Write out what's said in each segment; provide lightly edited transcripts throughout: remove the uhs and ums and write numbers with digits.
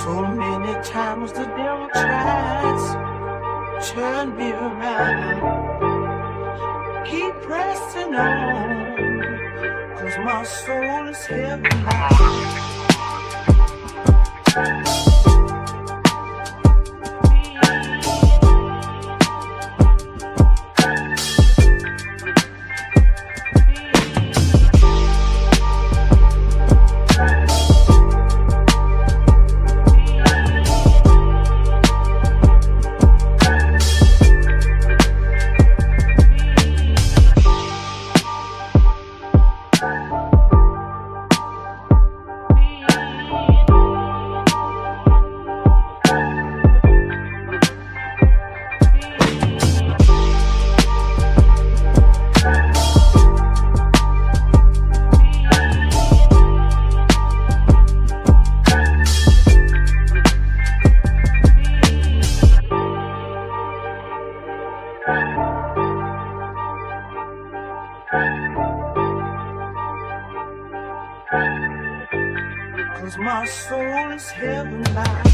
So many times the devil tries to turn me around. Keep pressing on, 'cause my soul is heavy bound. Cause my soul is heaven bound.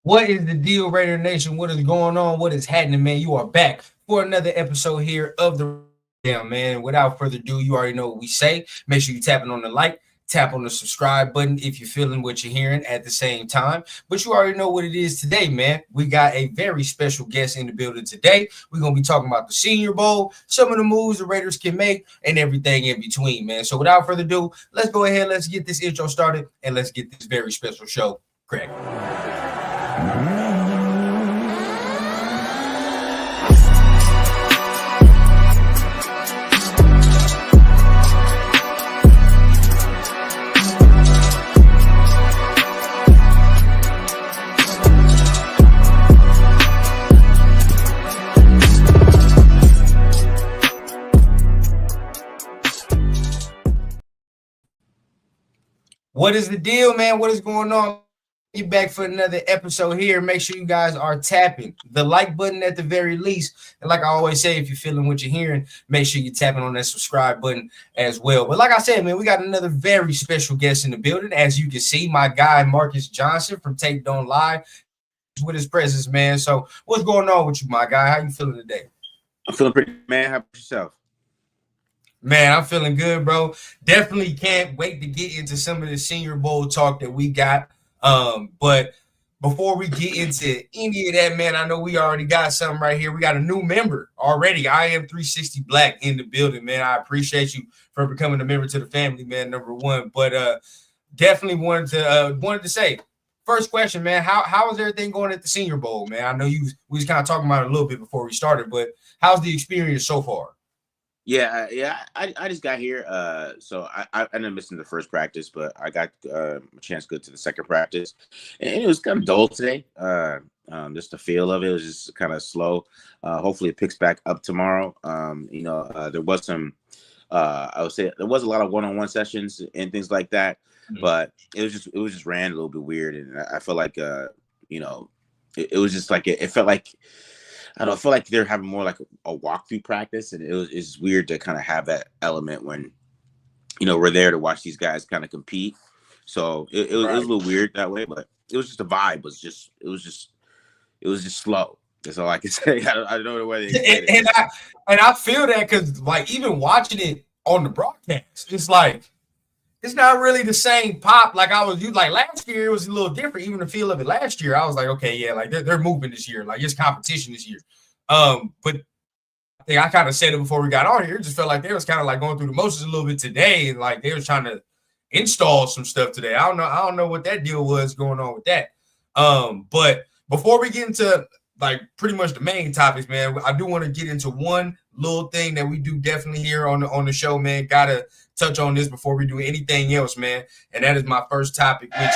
What is the deal, Raider Nation? What is going on? What is happening, man? You are back for another episode here of the Damn, man. Without further ado, you already know what we say. Make sure you tapping on the like, tap on the subscribe button if you're feeling what you're hearing at the same time. But you already know what it is today, man. We got a very special guest in the building today. We're going to be talking about the Senior Bowl, some of the moves the Raiders can make, and everything in between, man. So without further ado, let's go ahead, let's get this intro started, and let's get this very special show correct. What is the deal, man? What is going on? You're back for another episode here. Make sure you guys are tapping the like button at the very least. And like I always say, if you're feeling what you're hearing, make sure you're tapping on that subscribe button as well. But like I said, man, we got another very special guest in the building. As you can see, my guy, Marcus Johnson from Take Don't Lie, with his presence, man. So what's going on with you, my guy? How you feeling today? I'm feeling pretty, man. How about yourself? Man, I'm feeling good, bro. Definitely can't wait to get into some of the Senior Bowl talk that we got. But before we get into any of that, man, I know we already got something right here. We got a new member already. I am 360 Black in the building, man. I appreciate you for becoming a member to the family, man. Number one, but definitely wanted to say, first question, man. How is everything going at the Senior Bowl, man? I know we was kind of talking about it a little bit before we started, but how's the experience so far? I just got here. So I ended up missing the first practice, but I got a chance to go to the second practice, and it was kind of dull today. Just the feel of it was just kind of slow. Hopefully, it picks back up tomorrow. There was some. I would say there was a lot of one-on-one sessions and things like that, but it was just ran a little bit weird, and I felt like it was just like it felt like. I don't feel like they're having more like a walkthrough practice, and it's weird to kind of have that element when we're there to watch these guys kind of compete. So it was a little weird that way, but it was just the vibe it was just slow. That's all I can say. I don't know whether and I feel that because like even watching it on the broadcast, it's like it's not really the same pop like like last year. It was a little different. Even the feel of it last year, I was like, okay, yeah, like they're moving this year. Like it's competition this year. But I think I kind of said it before we got on here. It just felt like they was kind of like going through the motions a little bit today, and like they was trying to install some stuff today. I don't know what that deal was going on with that. But before we get into like pretty much the main topics, man, I do want to get into one little thing that we do definitely here on the show, man. Gotta touch on this before we do anything else, man. And that is my first topic, which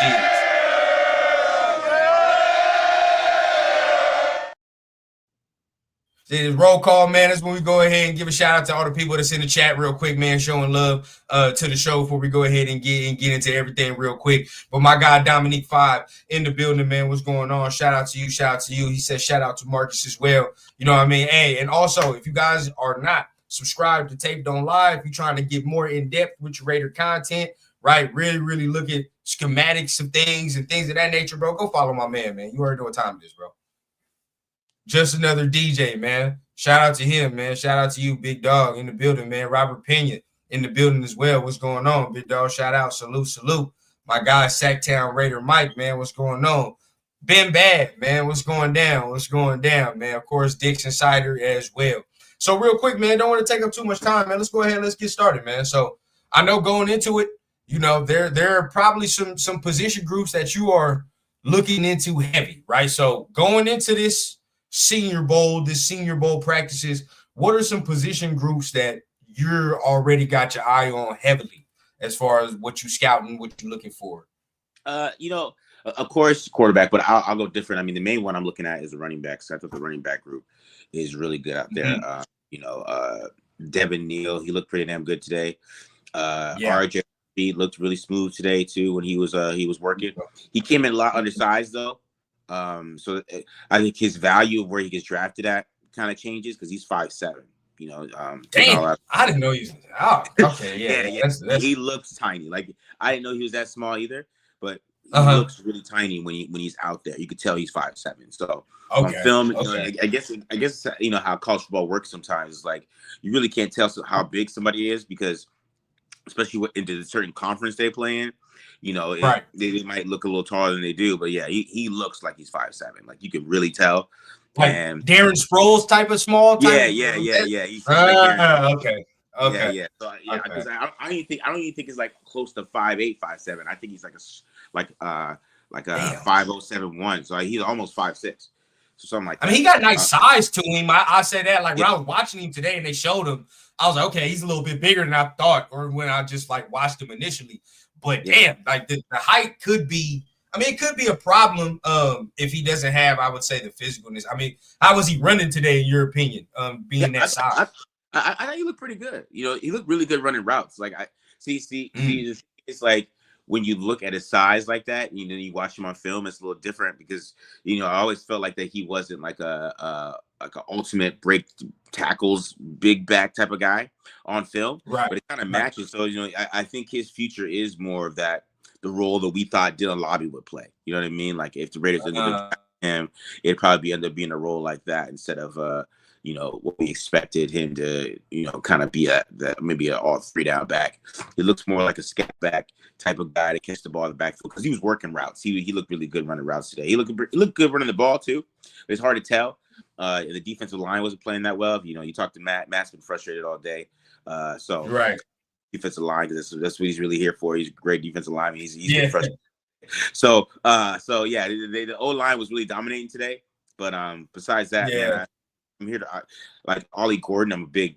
is roll call, man. That's when we go ahead and give a shout out to all the people that's in the chat real quick, man, showing love to the show before we go ahead and get into everything real quick. But my guy Dominique 5 in the building, man. What's going on? Shout out to you. Shout out to you. He said shout out to Marcus as well. You know what I mean? Hey, and also if you guys are not subscribed to Tape Don't Lie, if you're trying to get more in depth with your Raider content, right? Really look at schematics of things and things of that nature, bro. Go follow my man. You already know what time it is, bro. Just another DJ, man. Shout out to him, man. Shout out to you, big dog, in the building, man. Robert Pena in the building as well. What's going on, big dog? Shout out, salute. My guy, Sacktown Raider Mike, man. What's going on? Ben Bad, man. What's going down, man? Of course, Dixon Sider as well. So real quick, man, don't want to take up too much time, man. Let's go ahead and let's get started, man. So I know going into it, there are probably some position groups that you are looking into heavy, right? So going into this Senior Bowl practices, what are some position groups that you're already got your eye on heavily as far as what you scouting, what you're looking for? Of course, quarterback, but I'll go different. I mean, the main one I'm looking at is the running backs. I thought the running back group is really good out there. Devin Neal, he looked pretty damn good today. RJ looked really smooth today too when he was working. He came in a lot undersized though. So I think his value of where he gets drafted at kind of changes because he's 5'7". Damn, I didn't know he was. Oh, okay, yeah. That's... He looks tiny. Like I didn't know he was that small either, but he looks really tiny when he's out there. You could tell he's 5'7". So on film, I guess how college football works sometimes is like you really can't tell how big somebody is because especially into the certain conference they play in. They might look a little taller than they do, but yeah, he looks like he's 5'7". Like you can really tell. Like and Darren Sproles type of small. Yeah. He's okay. Yeah. So because I don't even think it's like close to 5'8", 5'7". I think he's like a 5'0", So he's almost 5'6". So something like that. I mean, he got nice size to him. I said that like when I was watching him today and they showed him, I was like, okay, he's a little bit bigger than I thought, or when I just like watched him initially. But damn, like the height could be. I mean, it could be a problem if he doesn't have, I would say, the physicalness. I mean, how was he running today, in your opinion, being that size? I thought he looked pretty good. He looked really good running routes. Like I see, it's like when you look at his size like that, you watch him on film, it's a little different because I always felt like that he wasn't like a ultimate break tackles, big back type of guy on film. Right. But it kind of matches. So I think his future is more of that. The role that we thought Dylan Lobby would play. You know what I mean? Like if the Raiders ended up him, it'd probably end up being a role like that instead of what we expected him to, kind of be maybe an all 3-down back. He looks more like a scat back type of guy to catch the ball in the backfield because he was working routes. He looked really good running routes today. He looked good running the ball too. It's hard to tell. The defensive line wasn't playing that well. You talked to Matt. Matt's been frustrated all day. Right. Defensive line because that's what he's really here for. He's a great defensive lineman. He's been frustrated. So yeah, the O line was really dominating today. But besides that, man, I'm here to like Ollie Gordon. I'm a big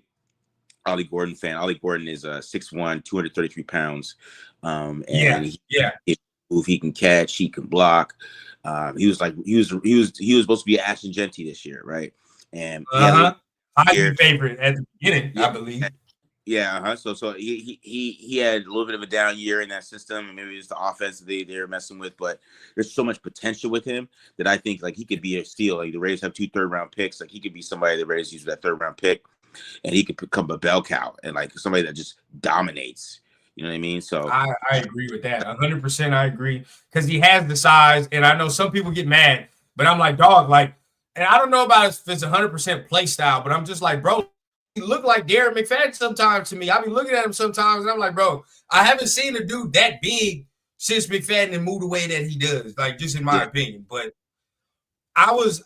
Ollie Gordon fan. Ollie Gordon is 6'1", 233 pounds, Yeah, and yeah. he can move, he can catch, he can block. He was supposed to be Ashton Genty this year, right? And he had a little Heisman year. favorite at the beginning, Yeah, I believe. yeah. So he had a little bit of a down year in that system, and maybe it's the offense they're messing with. But there's so much potential with him that I think like he could be a steal. Like the Raiders have 2 third-round picks, like he could be somebody the Raiders use that 3rd-round pick, and he could become a bell cow and like somebody that just dominates. You know what I mean? So I agree with that. 100% I agree. Because he has the size, and I know some people get mad, but I'm like, dog, like, and I don't know about if it's 100% play style, but I'm just like, bro, he look like Darren McFadden sometimes to me. I be looking at him sometimes, and I'm like, bro, I haven't seen a dude that big since McFadden and moved the way that he does, like, just in my opinion. But I was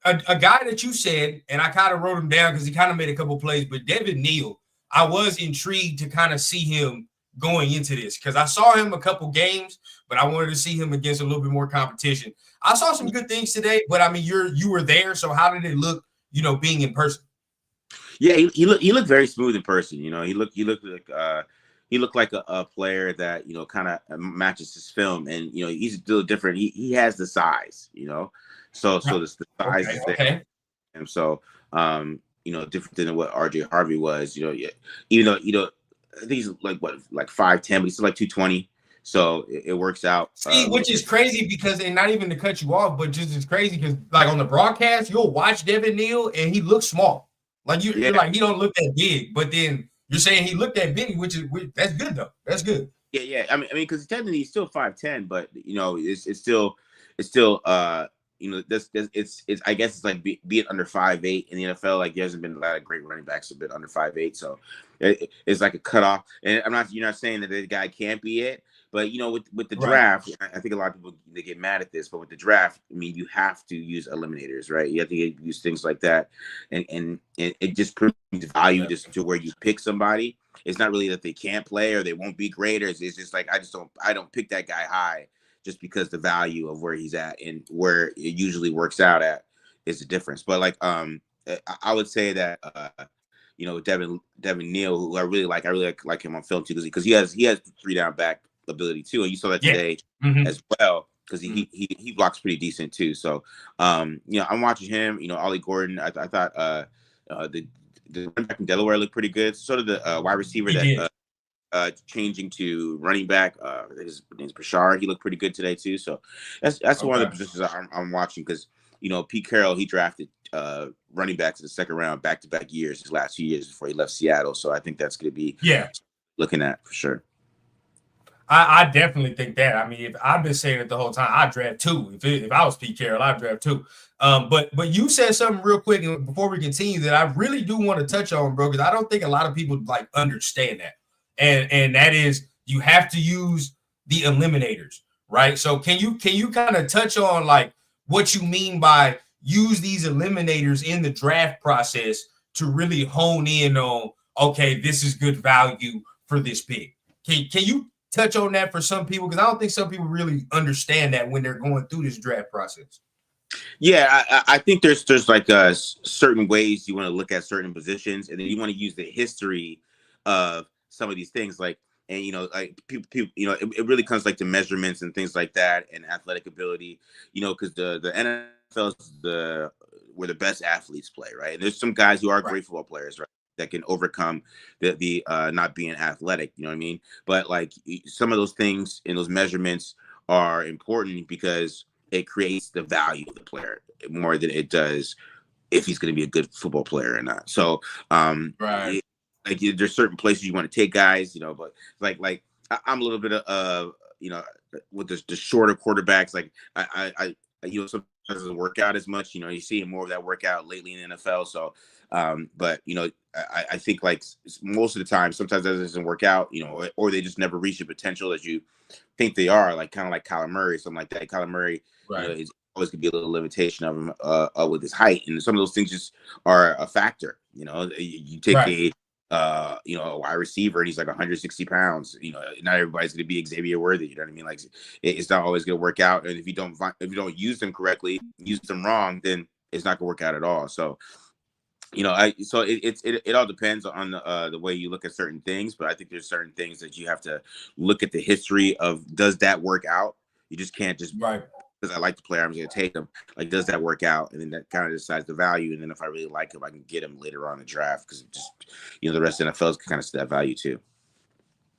a guy that you said, and I kind of wrote him down because he kind of made a couple plays, but Devin Neal, I was intrigued to kind of see him going into this because I saw him a couple games, but I wanted to see him against a little bit more competition. I saw some good things today, but I mean, you were there, so how did it look, being in person? yeah, he looked very smooth in person. You know, he looked like a player that kind of matches his film, and he's still different. He has the size, so the size is there, Okay. and so different than what RJ Harvey was. Even though I think he's like 5'10", but he's still like 220. So it works out. See, which is crazy because, and not even to cut you off, but just as crazy because, like on the broadcast, you'll watch Devin Neal and he looks small. Like you're like he don't look that big, but then you're saying he looked that big, which that's good though. That's good. Yeah. I mean, because technically he's still 5'10", but it's still this it's I guess it's like being under 5'8" in the NFL. Like there hasn't been a lot of great running backs have been under 5'8", so it's like a cutoff. And you're not saying that the guy can't be it, but with the draft, I think a lot of people they get mad at this, but with the draft, I mean, you have to use eliminators, right? You have to use things like that, and it just brings value to where you pick somebody. It's not really that they can't play or they won't be great, or it's just like I don't pick that guy high just because the value of where he's at and where it usually works out at is the difference. But like I would say that Devin Neal, who I really like him on film too because he has 3-down back ability too, and you saw that today as well because he blocks pretty decent too. So I'm watching him. Ollie Gordon. I thought the running back in Delaware looked pretty good. So did the wide receiver changing to running back. His name's Bashar. He looked pretty good today too. So that's one of the positions I'm watching because Pete Carroll he drafted running backs in the 2nd round back-to-back years his last few years before he left Seattle. So I think that's going to be looking at for sure. I definitely think that. I mean, if I've been saying it the whole time, I'd draft 2. If I was Pete Carroll, I'd draft 2. But you said something real quick before we continue that I really do want to touch on, bro, because I don't think a lot of people like understand that. And that is you have to use the eliminators, right? So can you kind of touch on like what you mean by use these eliminators in the draft process to really hone in on, okay, this is good value for this pick. Can you touch on that for some people? Because I don't think some people really understand that when they're going through this draft process. Yeah, I think there's like certain ways you want to look at certain positions, and then you want to use the history of some of these things, like like people it really comes like to measurements and things like that, and athletic ability, because the NFL is where the best athletes play, right? And there's some guys who are great football players, right, that can overcome the not being athletic, you know what I mean? But like some of those things and those measurements are important because it creates the value of the player more than it does if he's going to be a good football player or not. So, there's certain places you want to take guys, but like I'm a little bit of, with the shorter quarterbacks, like I sometimes it doesn't work out as much, you see more of that workout lately in the NFL. So, but I think like most of the time, sometimes that doesn't work out, or they just never reach the potential that you think they are, like kind of like Kyler Murray, something like that. Kyler Murray, is always gonna be a little limitation of him with his height, and some of those things just are a factor. You take a wide receiver and he's like 160 pounds. Not everybody's gonna be Xavier Worthy. You know what I mean? Like it's not always gonna work out, and if you don't use them correctly, use them wrong, then it's not gonna work out at all. So it all depends on the way you look at certain things, but I think there's certain things that you have to look at the history of, does that work out? You just can't just, Right. because I like the player, I'm just gonna take him. Like, does that work out? And then that kind of decides the value. And then if I really like him, I can get him later on in the draft, because just, the rest of the NFL can kind of see that value too.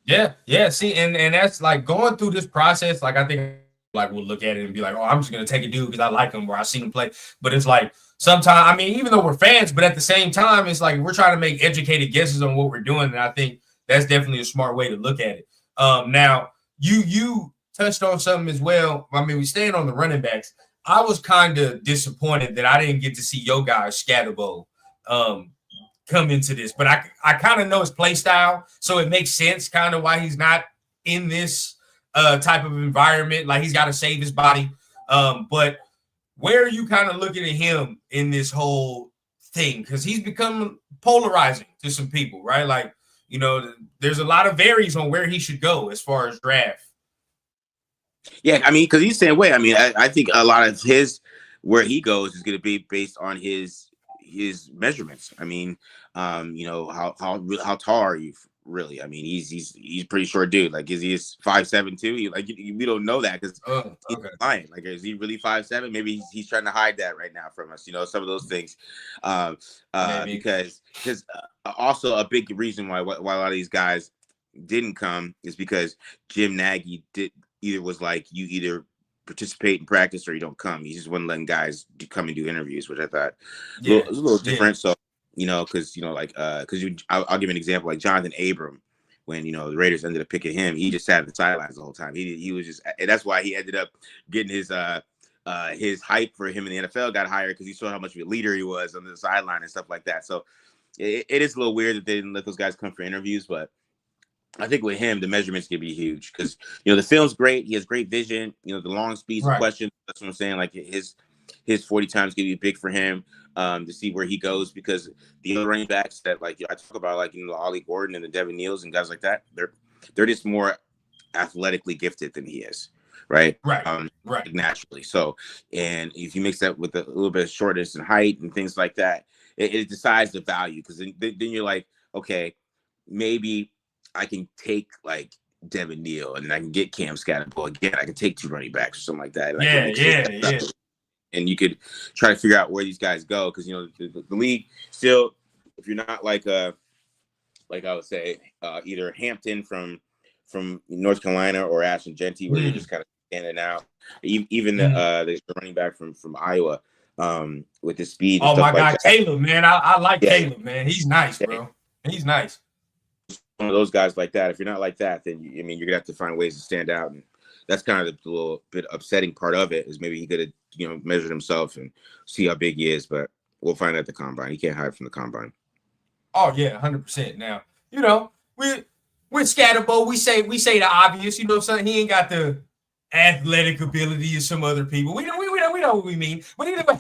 Yeah, yeah. See, and that's like going through this process. Like I think like we'll look at it and be like, oh, I'm just gonna take a dude because I like him or I seen him play. But it's like sometimes, I mean, even though we're fans, but at the same time, it's like we're trying to make educated guesses on what we're doing, and I think that's definitely a smart way to look at it. Now you touched on something as well. I mean, we staying on the running backs. I was kind of disappointed that I didn't get to see your guy Scatterbo come into this, but I kind of know his play style, so it makes sense kind of why he's not in this type of environment. Like he's got to save his body. But where are you kind of looking at him in this whole thing? Because he's become polarizing to some people, right? Like, there's a lot of varies on where he should go as far as draft. Yeah, I mean, because he's the same way. I mean, I think a lot of where he goes is going to be based on his measurements. I mean, how tall are you really? I mean, he's pretty short dude. Like, is he 5'7" too? We don't know that because he's lying. Like, is he really 5'7"? Maybe he's trying to hide that right now from us. Some of those things. Because also a big reason why a lot of these guys didn't come is because Jim Nagy was like, you either participate in practice or you don't come. He just wasn't letting guys come and do interviews, which I thought was a little different. So, because I'll give an example, like Jonathan Abram, when the Raiders ended up picking him, he just sat at the sidelines the whole time. He was just, and that's why he ended up getting his hype for him in the NFL got higher, because he saw how much of a leader he was on the sideline and stuff like that. So it is a little weird that they didn't let those guys come for interviews, but I think with him, the measurements can be huge because, the film's great. He has great vision. The long speeds of questions. That's what I'm saying. Like his 40 times can be big for him to see where he goes, because the other running backs that I talk about, like, the Ollie Gordon and the Devin Neals and guys like that, they're just more athletically gifted than he is. Right. Right. Naturally. So, and if you mix that with a little bit of shortness and height and things like that, it decides the value, because then you're like, okay, maybe I can take like Devin Neal and I can get Cam Scatterbo again. I can take 2 running backs or something like that. And yeah. And you could try to figure out where these guys go, because the league still, if you're not like I would say either Hampton from North Carolina or Ashton Genty, where you're just kind of standing out. Even the running back from Iowa with the speed. Oh, my God, Caleb, man, I like Caleb, man. He's nice, bro. He's nice. One of those guys like that. If you're not like that, then you're gonna have to find ways to stand out, and that's kind of the little bit upsetting part of it, is maybe he could have measured himself and see how big he is, but we'll find out at the combine. He can't hide from the combine. Oh yeah, 100%. Now with Scatterbo, we say the obvious. Son, he ain't got the athletic ability of some other people. We know what we mean. But either way,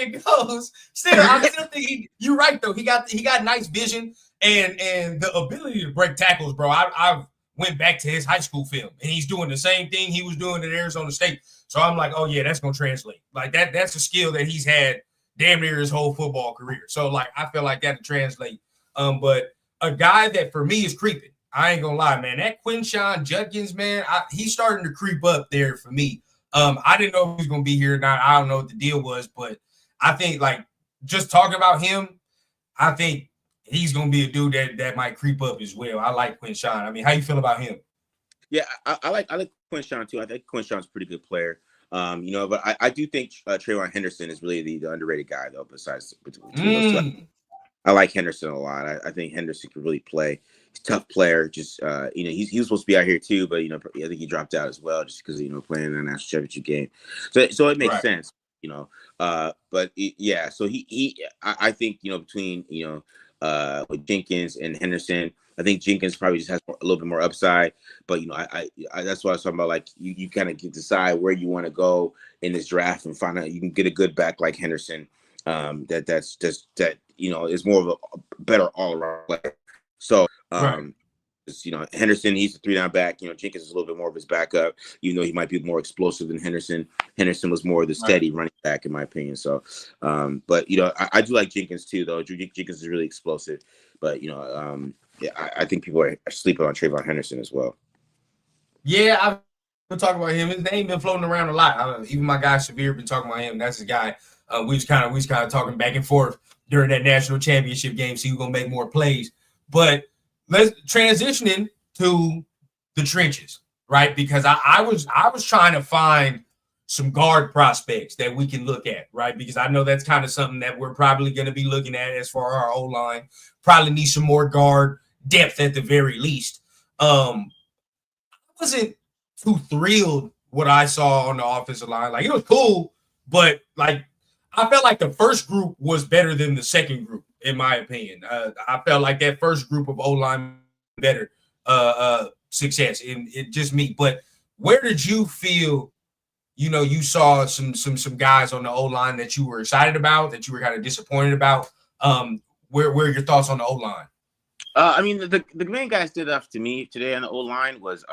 it goes, I still think you're right though. He got nice vision and the ability to break tackles, bro. I went back to his high school film, and he's doing the same thing he was doing at Arizona State. So I'm like, oh yeah, that's gonna translate. Like that's a skill that he's had damn near his whole football career. So like I feel like that to translate. But a guy that for me is creeping. I ain't gonna lie, man. That Quinshon Judkins, man, he's starting to creep up there for me. I didn't know if he was gonna be here or not. I don't know what the deal was, but I think like just talking about him, I think he's gonna be a dude that might creep up as well. I like Quinshon. I mean, how you feel about him? Yeah, I like Quinshon too. I think Quinshon's a pretty good player. But I do think Trayvon Henderson is really the underrated guy though. Besides between those two, I like Henderson a lot. I think Henderson can really play. He's a tough player. Just he was supposed to be out here too, but I think he dropped out as well just because playing in the national championship game. So it makes sense. But yeah. So I think between with Jenkins and Henderson, I think Jenkins probably just has a little bit more upside. But I that's what I was talking about. Like you kind of decide where you want to go in this draft and find out you can get a good back like Henderson. That's is more of a better all around player. So You know, Henderson, he's a 3-down back. You know, Jenkins is a little bit more of his backup, even though he might be more explosive than Henderson. Henderson was more of the steady running back, in my opinion. So, but you know, I do like Jenkins too, though. Jenkins is really explosive, but you know, yeah, I think people are sleeping on Trayvon Henderson as well. Yeah, I've been talking about him. His name been floating around a lot. Even my guy Shavir been talking about him. That's his guy. We was kind of talking back and forth during that national championship game. See who's gonna make more plays. But let's transitioning to the trenches, right? Because I was trying to find some guard prospects that we can look at, right? Because I know that's kind of something that we're probably going to be looking at as for our O-line. Probably need some more guard depth at the very least. I wasn't too thrilled what I saw on the offensive line. Like, it was cool, but like I felt like the first group was better than the second group, in my opinion. I felt like that first group of O-line better success, and it just me. But where did you feel, you know, you saw some guys on the O-line that you were excited about, that you were kind of disappointed about? Where are your thoughts on the O-line? I mean, the main guy stood up to me today on the O-line was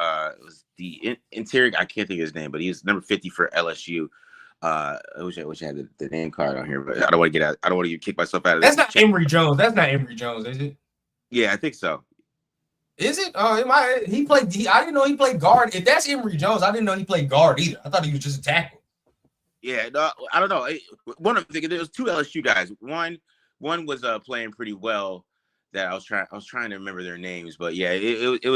the interior. I can't think of his name, but he was number 50 for LSU. I wish I had the name card on here, but I don't want to get out. I don't want to kick myself out of That's not Emory Jones. That's not Emory Jones, is it? Yeah, I think so. Is it? He played. I didn't know he played guard. If that's Emory Jones, I didn't know he played guard either. I thought he was just a tackle. Yeah, no, I don't know. There was two LSU guys. One was playing pretty well. That I was trying to remember their names, but yeah, it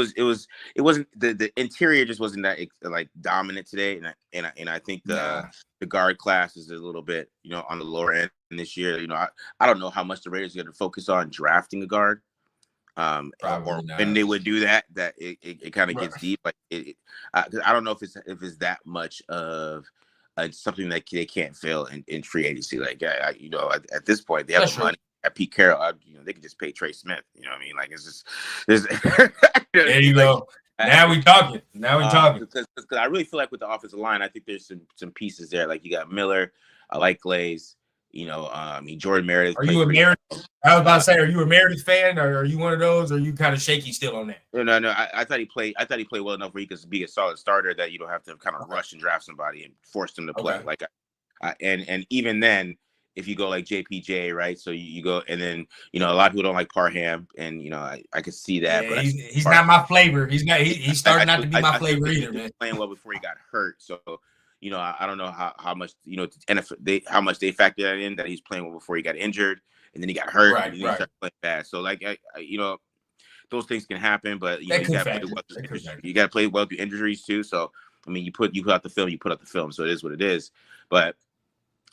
wasn't the interior just wasn't that like dominant today, and I think the guard class is a little bit, you know, on the lower end this year. You know, I don't know how much the Raiders are going to focus on drafting a guard, or when they would do that it kind of gets deep. Like I don't know if it's that much of something that they can't fill in free agency. Like you know, at this point they have the money. At Pete Carroll, you know, they could just pay Trey Smith. You know what I mean? Like, it's just there you go. Now we talking. Because I really feel like with the offensive line, I think there's some pieces there. Like, you got Miller, I like Glaze. You know, I mean, Jordan Meredith. Are you a Meredith? I was about to say, are you a Meredith fan, or are you one of those? Or are you kind of shaky still on that? No. I thought he played well enough where he could be a solid starter that you don't have to kind of rush and draft somebody and force them to play. Okay. Like, and even then, if you go like JPJ, right? So you go, and then, you know, a lot of people don't like Parham, and you know, I could see that. Yeah, but he's not my flavor. He's starting not to be my flavor either, man. Playing well before he got hurt, so you know, I don't know how much, you know, how much they factor that in, that he's playing well before he got injured, and then he got hurt, and then he started playing bad. So like, you know, those things can happen, but you know, you got to play well through injuries too. So I mean, you put out the film, so it is what it is. But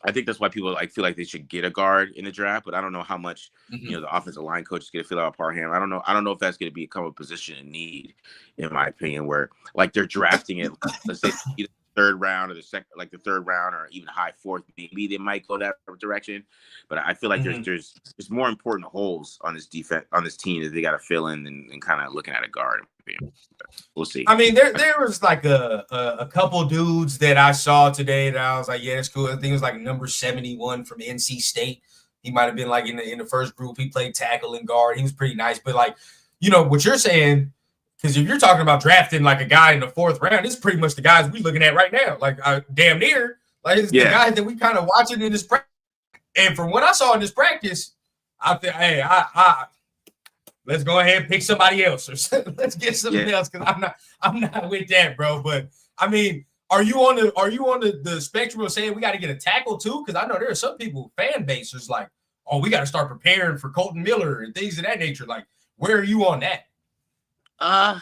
I think that's why people like feel like they should get a guard in the draft, but I don't know how much you know, the offensive line coach is going to feel out Parham. I don't know if that's going to become a position in need, in my opinion, where like they're drafting it, let's say either third round or the third round or even high fourth. Maybe they might go that direction, but I feel like there's more important holes on this defense, on this team, that they got to fill in and kind of looking at a guard. We'll see. I mean, there was like a couple dudes that I saw today that I was like, yeah, that's cool. I think it was like number 71 from NC State. He might have been like in the first group. He played tackle and guard. He was pretty nice. But like, you know what you're saying, because if you're talking about drafting like a guy in the fourth round, it's pretty much the guys we're looking at right now. Like damn near, like it's the guy that we kind of watching in this practice. And from what I saw in this practice, I think, hey, let's go ahead and pick somebody else, or let's get something else, because I'm not with that, bro. But I mean, are you on the spectrum of saying we got to get a tackle too? Because I know there are some people, fan bases, like, oh, we got to start preparing for Colton Miller and things of that nature. Like, where are you on that? I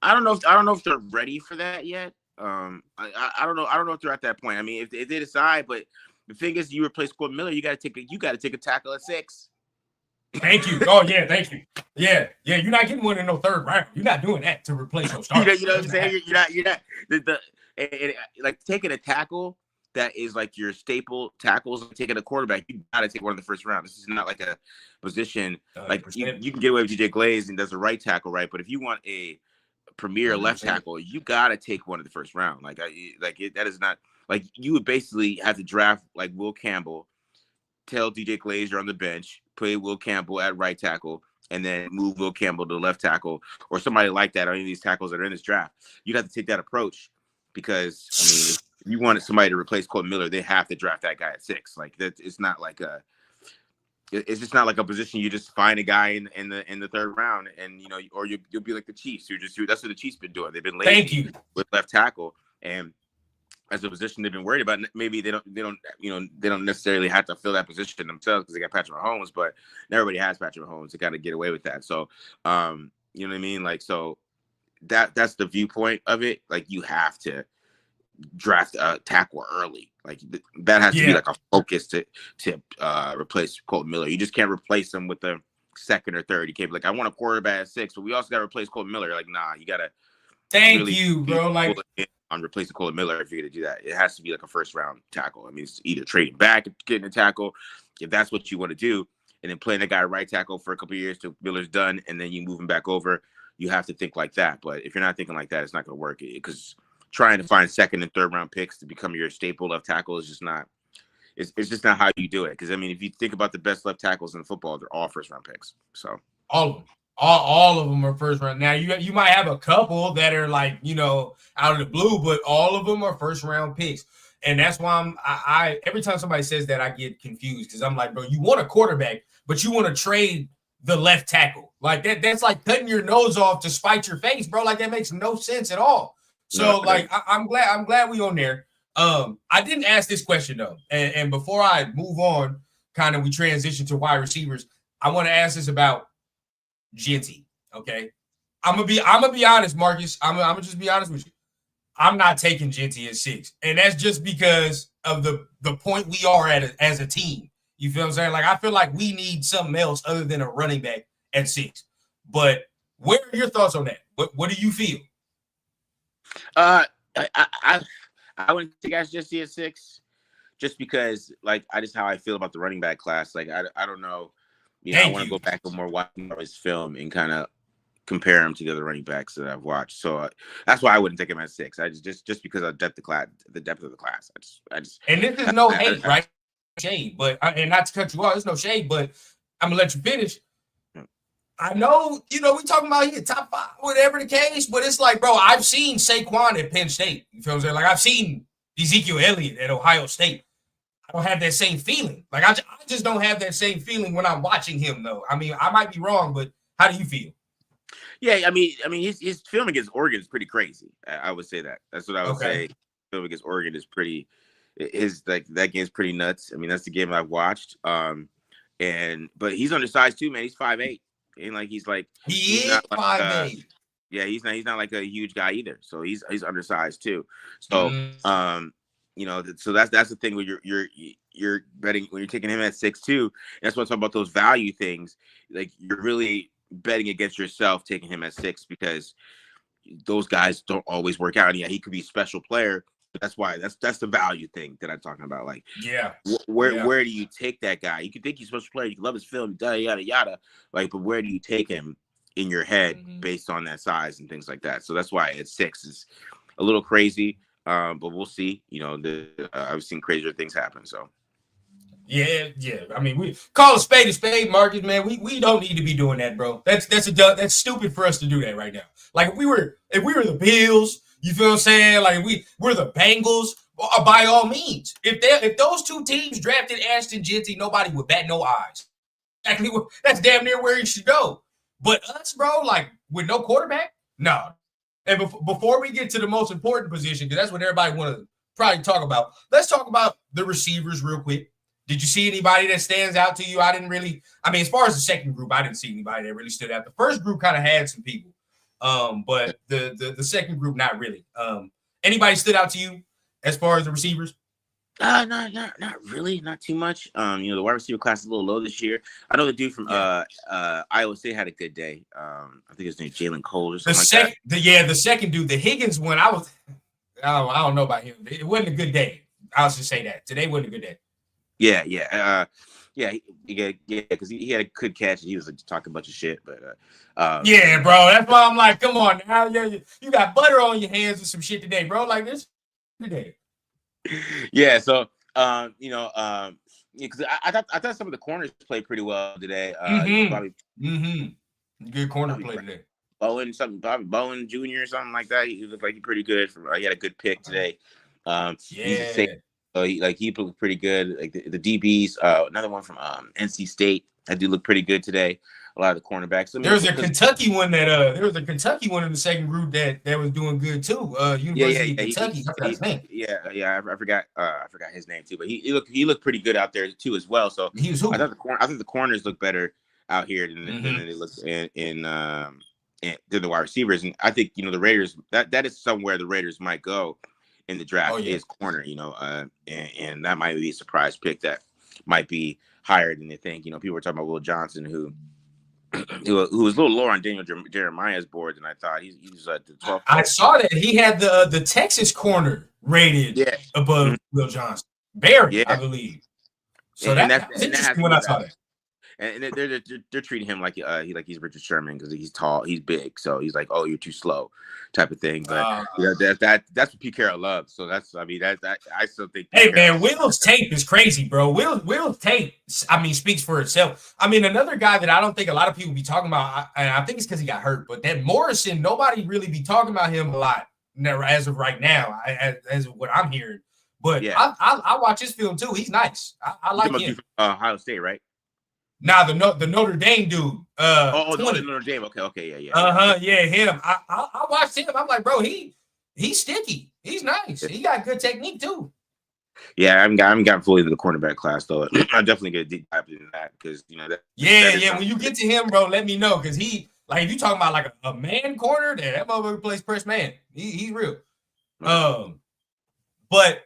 don't know if they're ready for that yet. I don't know if they're at that point. I mean, if they decide, but the thing is, you replace Colton Miller, you got to take a tackle at 6. Thank you. Oh yeah, thank you. Yeah. You're not getting one in no third round. You're not doing that to replace your starter. You know what I'm saying? You're not like taking a tackle that is like your staple tackles. Taking a quarterback, you got to take one in the first round. This is not like a position like you can get away with DJ Glaze and does the right tackle, right? But if you want a premier left tackle, you got to take one in the first round. That is not like, you would basically have to draft like Will Campbell, tell DJ Glaze you're on the bench, play Will Campbell at right tackle, and then move Will Campbell to left tackle or somebody like that, or any of these tackles that are in this draft. You'd have to take that approach because, I mean, if you wanted somebody to replace Colton Miller, they have to draft that guy at 6. Like that, it's not like it's just not like a position you just find a guy in the third round, and or you'll be like the Chiefs, that's what the Chiefs been doing. They've been lazy with left tackle, and as a position they've been worried about. Maybe they don't necessarily have to fill that position themselves because they got Patrick Mahomes, but everybody has Patrick Mahomes. They got to get away with that. So, you know what I mean? Like, so that's the viewpoint of it. Like, you have to draft a tackle early. Like, that has to be like a focus to replace Colton Miller. You just can't replace him with the second or third. You can't be like, I want a quarterback at 6, but we also got to replace Colton Miller. Like, nah, you got to. Thank you, bro. Like, on replacing Colton Miller, if you're going to do that, it has to be like a first round tackle. I mean, it's either trading back, getting a tackle, if that's what you want to do, and then playing a guy right tackle for a couple of years till Miller's done, and then you move him back over. You have to think like that. But if you're not thinking like that, it's not going to work, because trying to find second and third round picks to become your staple left tackle is just not. It's just not how you do it. Because I mean, if you think about the best left tackles in football, they're all first round picks. So all of them. All of them are first round. Now you might have a couple that are like, out of the blue, but all of them are first round picks. And that's why I every time somebody says that, I get confused, because I'm like, bro, you want a quarterback, but you want to trade the left tackle. Like that's like cutting your nose off to spite your face, bro. Like, that makes no sense at all. So like I'm glad we on there. I didn't ask this question though. And before I move on, kind of we transition to wide receivers, I want to ask this about Genty, okay? I'm gonna be honest, Marcus. I'm gonna just be honest with you. I'm not taking Genty at 6, and that's just because of the point we are at as a team. You feel what I'm saying? Like, I feel like we need something else other than a running back at 6. But what are your thoughts on that? What do you feel? I wouldn't take guys Genty at 6, just because like I just how I feel about the running back class. Like I don't know. I want to go back and more watch his film and kind of compare him to the other running backs that I've watched. So that's why I wouldn't take him at 6. I just because of the depth of the class. I just. And this is no hate, right? Shade, but and not to cut you off, there's no shade, but I'm gonna let you finish. I know, we talking about here top 5, whatever the case, but it's like, bro, I've seen Saquon at Penn State. You feel what I'm saying? Like, I've seen Ezekiel Elliott at Ohio State. I don't have that same feeling. Like, I just don't have that same feeling when I'm watching him, though. I mean, I might be wrong, but how do you feel? Yeah, I mean, his film against Oregon is pretty crazy. I would say that. That's what I would say. Film against Oregon is pretty. That game's pretty nuts. I mean, that's the game I've watched. But he's undersized too, man. He's 5'8", and like he's not 5'8". Yeah, he's not like a huge guy either. So he's undersized too. So so that's the thing when you're betting, when you're taking him at 6'2". That's what I'm talking about, those value things. Like, you're really betting against yourself taking him at 6, because those guys don't always work out. And yeah, he could be a special player, but that's why that's the value thing that I'm talking about. Like, where do you take that guy? You can think he's a special player, you can love his film, yada yada. Like, but where do you take him in your head based on that size and things like that? So that's why at 6 is a little crazy. But we'll see. I've seen crazier things happen. So, yeah. I mean, we call a spade, Marcus. Man, we don't need to be doing that, bro. That's stupid for us to do that right now. Like, if we were the Bills, you feel what I'm saying? Like, we're the Bengals. By all means, if those two teams drafted Ashton Genty, nobody would bat no eyes. Exactly, that's damn near where he should go. But us, bro, like, with no quarterback, no. And before we get to the most important position, because that's what everybody want to probably talk about, let's talk about the receivers real quick. Did you see anybody that stands out to you? As far as the second group, I didn't see anybody that really stood out. The first group kind of had some people, but the second group, not really. Anybody stood out to you as far as the receivers? Not really, not too much. The wide receiver class is a little low this year. I know the dude from Iowa State had a good day. I think his name Jalen Cole or something like that. The second dude, the Higgins one, I don't know about him. It wasn't a good day. I'll just say that today wasn't a good day. Yeah, because he had a good catch and he was talking a bunch of shit. But yeah, bro, that's why I'm like, come on now, you got butter on your hands with some shit today, bro. Like this today. Yeah, so Yeah, because I thought some of the corners played pretty well today. Bobby Good corner Bobby play today. Bobby Bowen Jr. or something like that. He looked like he pretty good. He had a good pick today. He's a safe. So he looked pretty good. Like the DBs. Another one from NC State. I do look pretty good today. A lot of the cornerbacks. There was a Kentucky one in the second group that was doing good too. University of Kentucky. I forgot his name. I forgot his name too. But he looked pretty good out there too as well. So he was hooping. I think the corners look better out here than they look in the wide receivers. And I think the Raiders that is somewhere the Raiders might go in the draft is corner. And that might be a surprise pick that might be higher than they think. People were talking about Will Johnson who was a little lower on Daniel Jeremiah's board than I thought. He's at the 12th. I saw that he had the Texas corner rated above Will Johnson. Barry, I believe. So that's interesting when I saw that. And they're treating him like he's Richard Sherman because he's tall, he's big, so he's like, oh, you're too slow, type of thing. But that's what Pete Carroll loves. So I still think. Hey man, Will's tape is crazy, bro. Will's tape, speaks for itself. Another guy that I don't think a lot of people be talking about, and I think it's because he got hurt, but that Morrison, nobody really be talking about him a lot as of right now, as of what I'm hearing. But I watch his film too. He's nice. I like him. Ohio State, right? Nah, the Notre Dame dude. The Notre Dame. Okay, yeah. Yeah, him. I watched him. I'm like, bro, he's sticky. He's nice. He got good technique too. Yeah, I haven't gotten fully to the cornerback class though. I'm definitely gonna deep dive into that because that. When you get to him, bro, let me know because he if you talking about like a man corner, that motherfucker plays press man. He's real. But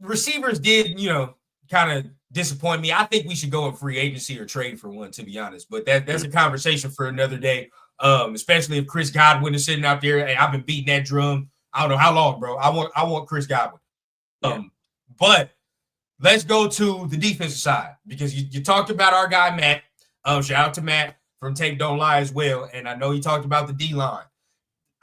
receivers did kind of disappoint me. I think we should go in free agency or trade for one, to be honest. But that's a conversation for another day. Especially if Chris Godwin is sitting out there. Hey, I've been beating that drum. I don't know how long, bro. I want Chris Godwin. But let's go to the defensive side because you talked about our guy Matt. Shout out to Matt from Tape Don't Lie as well. And I know he talked about the D-line.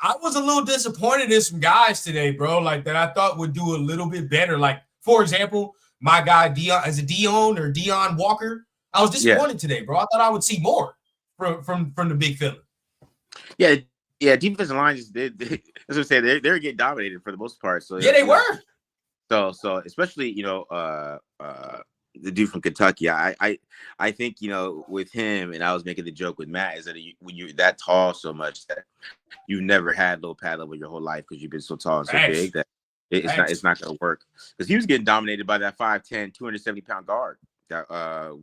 I was a little disappointed in some guys today, bro, like that I thought would do a little bit better. Like, for example, my guy Dion Walker. I was disappointed today, bro. I thought I would see more from the big fella. Yeah, defensive line as I said, they're getting dominated for the most part. So they were. So especially the dude from Kentucky, I think with him, and I was making the joke with Matt, is that when you're that tall so much that you've never had low pad level your whole life because you've been so tall and so big that it's not going to work because he was getting dominated by that 5'10", 270-pound guard. And I'm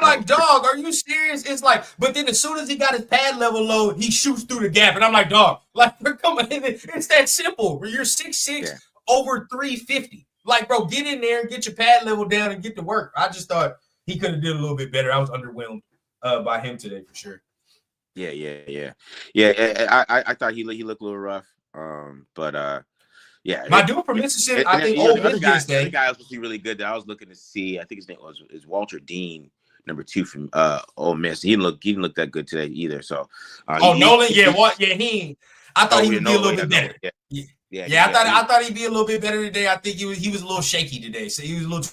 like, dog, are you serious? It's like, but then as soon as he got his pad level low, he shoots through the gap, and I'm like, dog, like, come on, it's that simple. You're 6'6", over 350. Like, bro, get in there and get your pad level down and get to work. I just thought he could have did a little bit better. I was underwhelmed by him today for sure. Yeah. I thought he looked a little rough. My dude from Mississippi, I think Ole Miss gets that. The guy was supposed to be really good that I was looking to see. I think his name is Walter Dean, number 2 from Ole Miss. He didn't look that good today either. So Nolan, I thought he would be a little bit better. I thought he'd be a little bit better today. I think he was a little shaky today. So he was a little,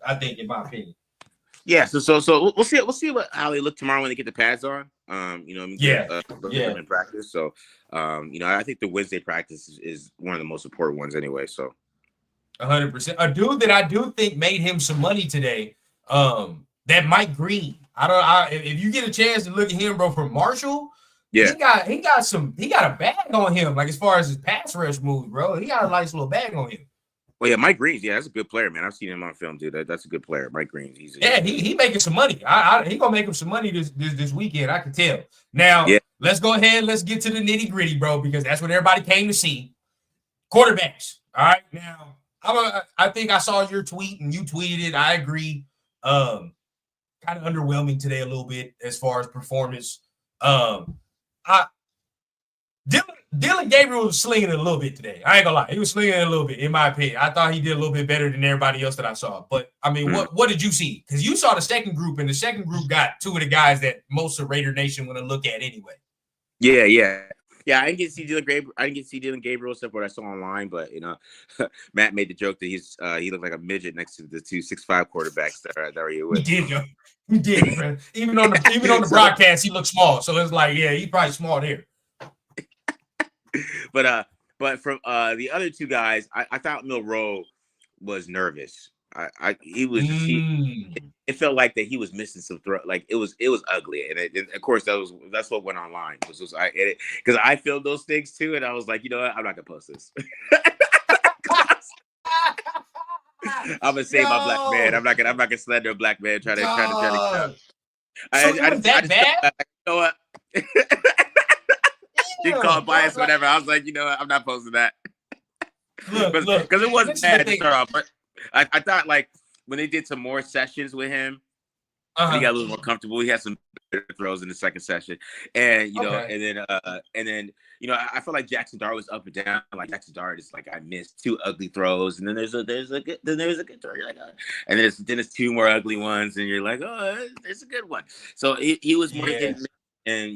I think, in my opinion. Yeah, so we'll see how they look tomorrow when they get the pads on. In practice. So, I think the Wednesday practice is one of the most important ones anyway. So, 100%. A dude that I do think made him some money today. That Mike Green. If you get a chance to look at him, bro, from Marshall. Yeah, he got a bag on him. Like as far as his pass rush moves, bro, he got a nice little bag on him. Well, yeah, Mike Green, that's a good player, man. I've seen him on film, dude. That's a good player, Mike Green. He making some money. He gonna make him some money this weekend. I can tell. Now, let's go ahead. Let's get to the nitty gritty, bro, because that's what everybody came to see. Quarterbacks. All right. Now, I think I saw your tweet and you tweeted it. I agree. Kind of underwhelming today a little bit as far as performance. Dylan Gabriel was slinging it a little bit today. I ain't gonna lie. He was slinging it a little bit, in my opinion. I thought he did a little bit better than everybody else that I saw. But, I mean, what did you see? Because you saw the second group, and the second group got 2 of the guys that most of Raider Nation want to look at anyway. Yeah. Yeah, I didn't get to see Dylan Gabriel. I didn't get to see Dylan Gabriel stuff what I saw online, but Matt made the joke that he looked like a midget next to the 2'6'5" quarterbacks that are here He with him. did, yo. He did, bro. Even on the So, broadcast, he looked small. So it's like, yeah, he's probably small there. but from the other two guys, I thought Milroe was nervous. He was just it felt like that he was missing some throw. Like it was ugly, and of course that's what went online. Because I felt those things too, and I was like, you know what, I'm not gonna post this. I'm gonna save my black man. I'm not gonna slander a black man trying to. So it was that bad? You know what? You can call it bias, whatever. I was like, you know what? I'm not posting that. Because it wasn't bad to start off. But I thought like when they did some more sessions with him, he got a little more comfortable. He had some better throws in the second session, and and then I feel like Jackson Dart was up and down. Like Jackson Dart is like, I missed two ugly throws, and then there's a good throw. You're like, and then there's two more ugly ones, and you're like, oh, there's a good one. So he was more and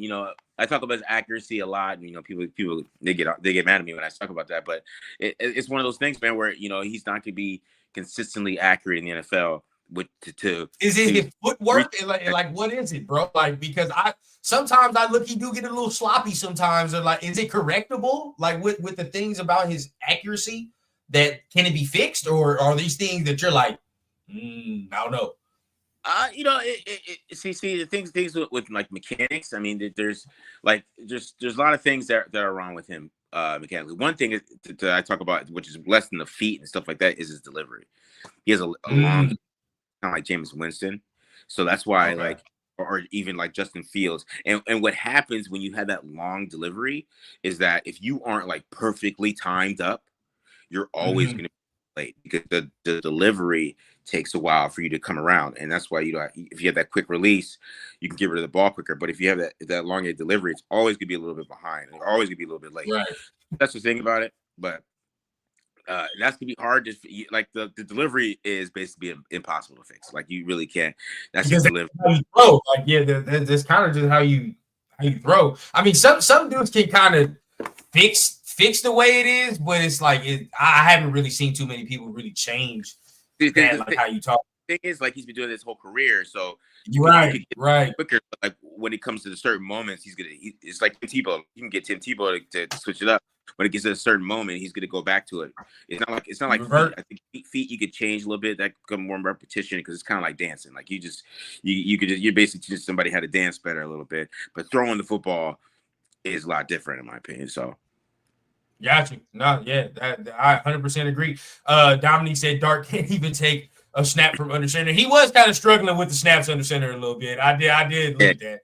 I talk about his accuracy a lot, and people they get mad at me when I talk about that, but it's one of those things, man, where he's not going to be consistently accurate in the NFL. Is it his footwork? Like what is it, bro? Like, because sometimes I look, he do get a little sloppy sometimes. Or like, is it correctable? Like with the things about his accuracy, that can it be fixed, or are these things that you're like, I don't know? See the things with like mechanics. I mean, there's a lot of things that are wrong with him mechanically. One thing is that I talk about, which is less than the feet and stuff like that, is his delivery. He has a long, kind of like Jameis Winston, so that's why or even like Justin Fields. And what happens when you have that long delivery is that if you aren't like perfectly timed up, you're always going to be late, because the delivery takes a while for you to come around. And that's why if you have that quick release, you can get rid of the ball quicker. But if you have that long delivery, it's always gonna be a little bit behind. It's always gonna be a little bit late. Right. That's the thing about it. But that's gonna be hard. Like the delivery is basically impossible to fix. Like you really can't. That's just delivery. How you throw. Like that's kind of just how you throw. I mean, some dudes can kind of fix the way it is, but it's like I haven't really seen too many people really change that, how you talk. The thing is, like, he's been doing this whole career, so right. Quicker. Like when it comes to the certain moments, it's like Tim Tebow. You can get Tim Tebow to switch it up. When it gets to a certain moment, he's gonna go back to it. It's not like feet. I think feet you could change a little bit. That could come more repetition, because it's kind of like dancing. Like you're basically teaching somebody how to dance better a little bit. But throwing the football is a lot different, in my opinion. So. Got you. No, yeah, I 100% agree. Dominique said Dart can't even take a snap from under center. He was kind of struggling with the snaps under center a little bit. I did look at that.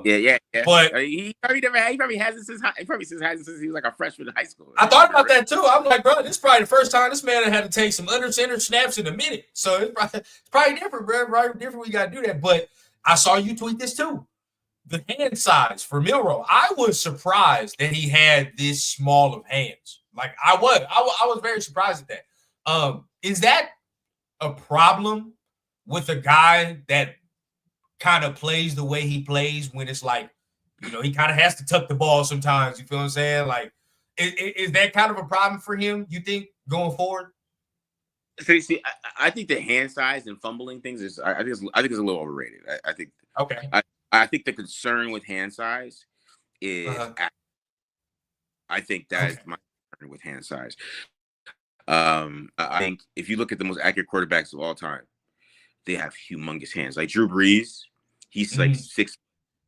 Yeah. But he probably hasn't since he was like a freshman in high school. I thought about that too. I'm like, bro, this is probably the first time this man had to take some under center snaps in a minute. So it's probably different, bro. Right, different. We got to do that. But I saw you tweet this too. The hand size for Milroe. I was surprised that he had this small of hands. Like I was very surprised at that. Is that a problem with a guy that kind of plays the way he plays, when it's like, he kind of has to tuck the ball sometimes? You feel what I'm saying? Like, is that kind of a problem for him, you think, going forward? So see, I think the hand size and fumbling things is, I think it's a little overrated. I think. Okay. I think the concern with hand size is, I think that is my concern with hand size. I think if you look at the most accurate quarterbacks of all time, they have humongous hands. Like Drew Brees, he's like 6,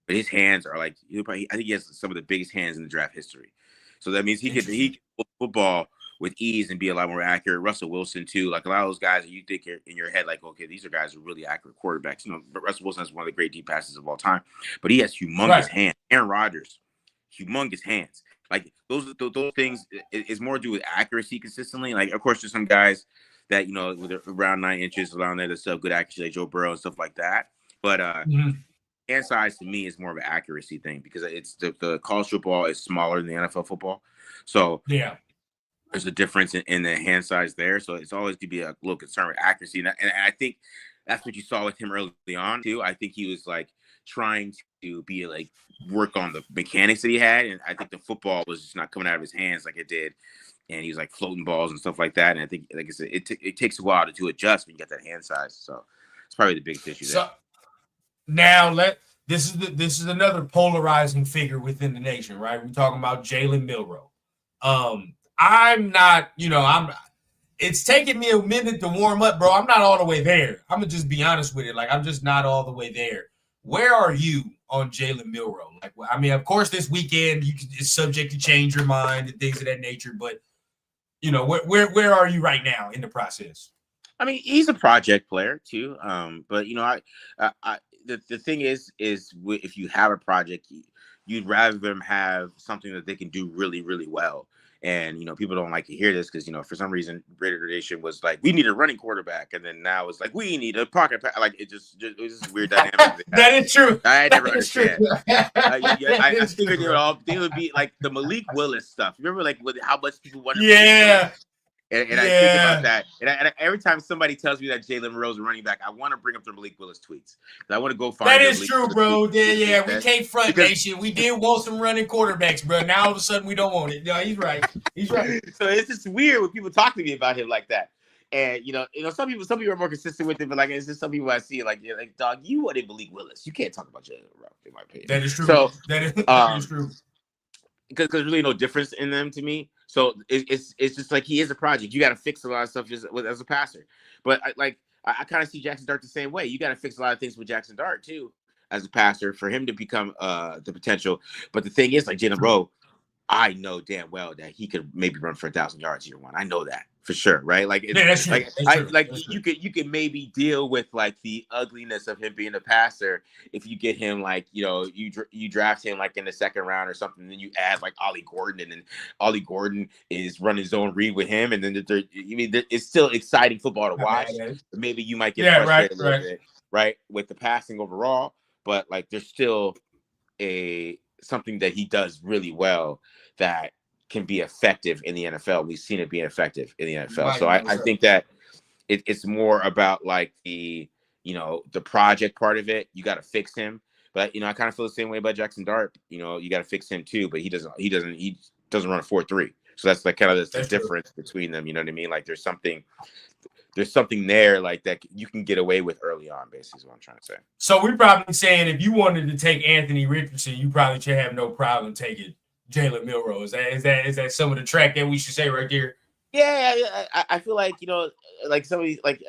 but his hands are like, I think he has some of the biggest hands in the draft history. So that means he can football with ease and be a lot more accurate. Russell Wilson too, like a lot of those guys that you think are in your head, like, okay, these are guys who are really accurate quarterbacks. But Russell Wilson is one of the great deep passes of all time, but he has humongous hands. Aaron Rodgers, humongous hands. Like those things is more to do with accuracy consistently. Like, of course, there's some guys that with around 9 inches around there that still have good accuracy, like Joe Burrow and stuff like that. But hand size to me is more of an accuracy thing, because it's the college football is smaller than the NFL football, so there's a difference in the hand size there. So it's always to be a little concerned with accuracy. And I think that's what you saw with him early on too. I think he was like trying to be like work on the mechanics that he had, and I think the football was just not coming out of his hands like it did, and he was like floating balls and stuff like that. And I think, like I said, it takes a while to adjust when you get that hand size. So it's probably the biggest issue there. So now this is another polarizing figure within the nation, right? We're talking about Jalen Milroe. I'm not, it's taking me a minute to warm up, bro. I'm not all the way there. I'm gonna just be honest with it. Like, I'm just not all the way there. Where are you on Jalen Milroe? Like, I mean, of course, this weekend it's subject to change your mind and things of that nature. But where are you right now in the process? I mean, he's a project player too. But the thing is if you have a project, you'd rather them have something that they can do really, really well. And people don't like to hear this because for some reason Raider Nation was like, we need a running quarterback, and then now it's like we need a pocket pass. Like it was just weird dynamic. That is true. I never understand. I True, figured they would be like the Malik Willis stuff. Remember like how much people wanted. Yeah. And I think about that. And every time somebody tells me that Jalen Monroe's a running back, I want to bring up the Malik Willis tweets. I want to go find that is Malik true, Willis bro. tweets. Yeah, we can't front nation. We did want some running quarterbacks, bro. Now all of a sudden we don't want it. No, he's right. He's right. So it's just weird when people talk to me about him like that. And some people are more consistent with it, but like it's just some people I see like dog, you wanted Malik Willis. You can't talk about Jalen Monroe, in my opinion. That is true. So that is true. Because there's really no difference in them to me. So it's just like he is a project. You got to fix a lot of stuff as a passer. But I kind of see Jackson Dart the same way. You got to fix a lot of things with Jackson Dart too as a passer for him to become the potential. But the thing is, like Jalen Monroe, I know damn well that he could maybe run for 1,000 yards year one. I know that for sure, right? Like, that's true. You could maybe deal with like the ugliness of him being a passer if you get him like you draft him like in the second round or something, and then you add like Ollie Gordon, and then Ollie Gordon is running zone read with him, and then it's still exciting football to watch. Maybe you might get frustrated a little bit, right, with the passing overall, but like there's still something that he does really well that can be effective in the NFL. We've seen it being effective in the NFL. Right, so I think that it's more about like the project part of it. You got to fix him. But I kind of feel the same way about Jackson Dart. You got to fix him too, but he doesn't run a 4.3. So that's like kind of the difference between them. You know what I mean? Like there's something there like that you can get away with early on, basically is what I'm trying to say. So we're probably saying if you wanted to take Anthony Richardson, you probably should have no problem taking Jalen Milroe. Is that some of the track that we should say right there? Yeah, I feel like like somebody like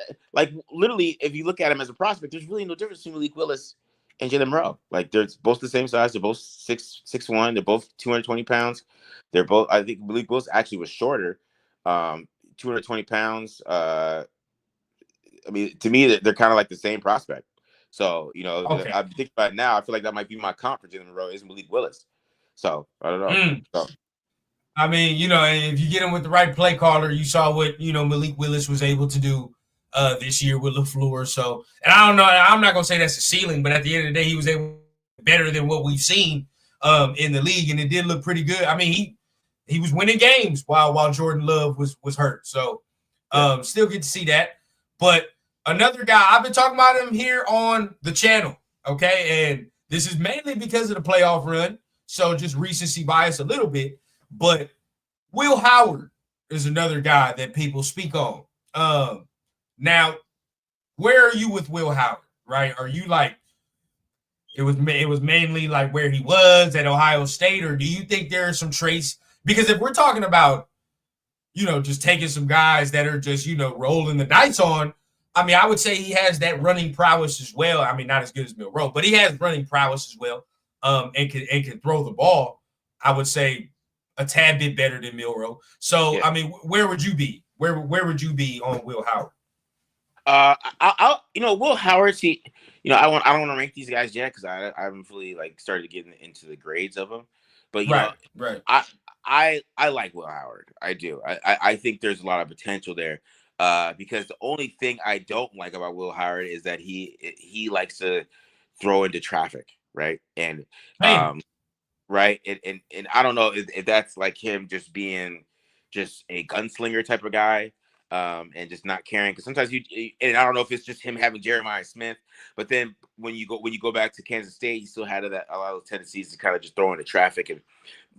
literally, if you look at him as a prospect, there's really no difference between Malik Willis and Jalen Monroe. Like they're both the same size. They're both 6'1". They're both 220 pounds. They're both. I think Malik Willis actually was shorter, 220 pounds. I mean, to me, they're kind of like the same prospect. So okay. I think about it now. I feel like that might be my comp for Jalen Monroe is Malik Willis. So I don't know. So. I mean, if you get him with the right play caller, you saw what Malik Willis was able to do this year with LaFleur. So, and I don't know, I'm not gonna say that's a ceiling, but at the end of the day, he was able better than what we've seen in the league, and it did look pretty good. I mean, he was winning games while Jordan Love was hurt. So, still get to see that. But another guy, I've been talking about him here on the channel, okay, and this is mainly because of the playoff run. So just recency bias a little bit. But Will Howard is another guy that people speak on. Now, where are you with Will Howard, right? Are you like, it was mainly like where he was at Ohio State, or do you think there are some traits? Because if we're talking about, just taking some guys that are just, rolling the dice on, I mean, I would say he has that running prowess as well. I mean, not as good as Milroe, but he has running prowess as well. And can throw the ball, I would say a tad bit better than Milroe. So, yeah. I mean, where would you be? Where would you be on Will Howard? Will Howard, I don't want to rank these guys yet because I haven't fully like started getting into the grades of them. But right. I like Will Howard. I do. I think there's a lot of potential there. Because the only thing I don't like about Will Howard is that he likes to throw into traffic. Right. And, right. And I don't know if that's like him just being just a gunslinger type of guy. and just not caring. Because sometimes and I don't know if it's just him having Jeremiah Smith, but then when you go back to Kansas State, he still had a lot of tendencies to kind of just throw into traffic and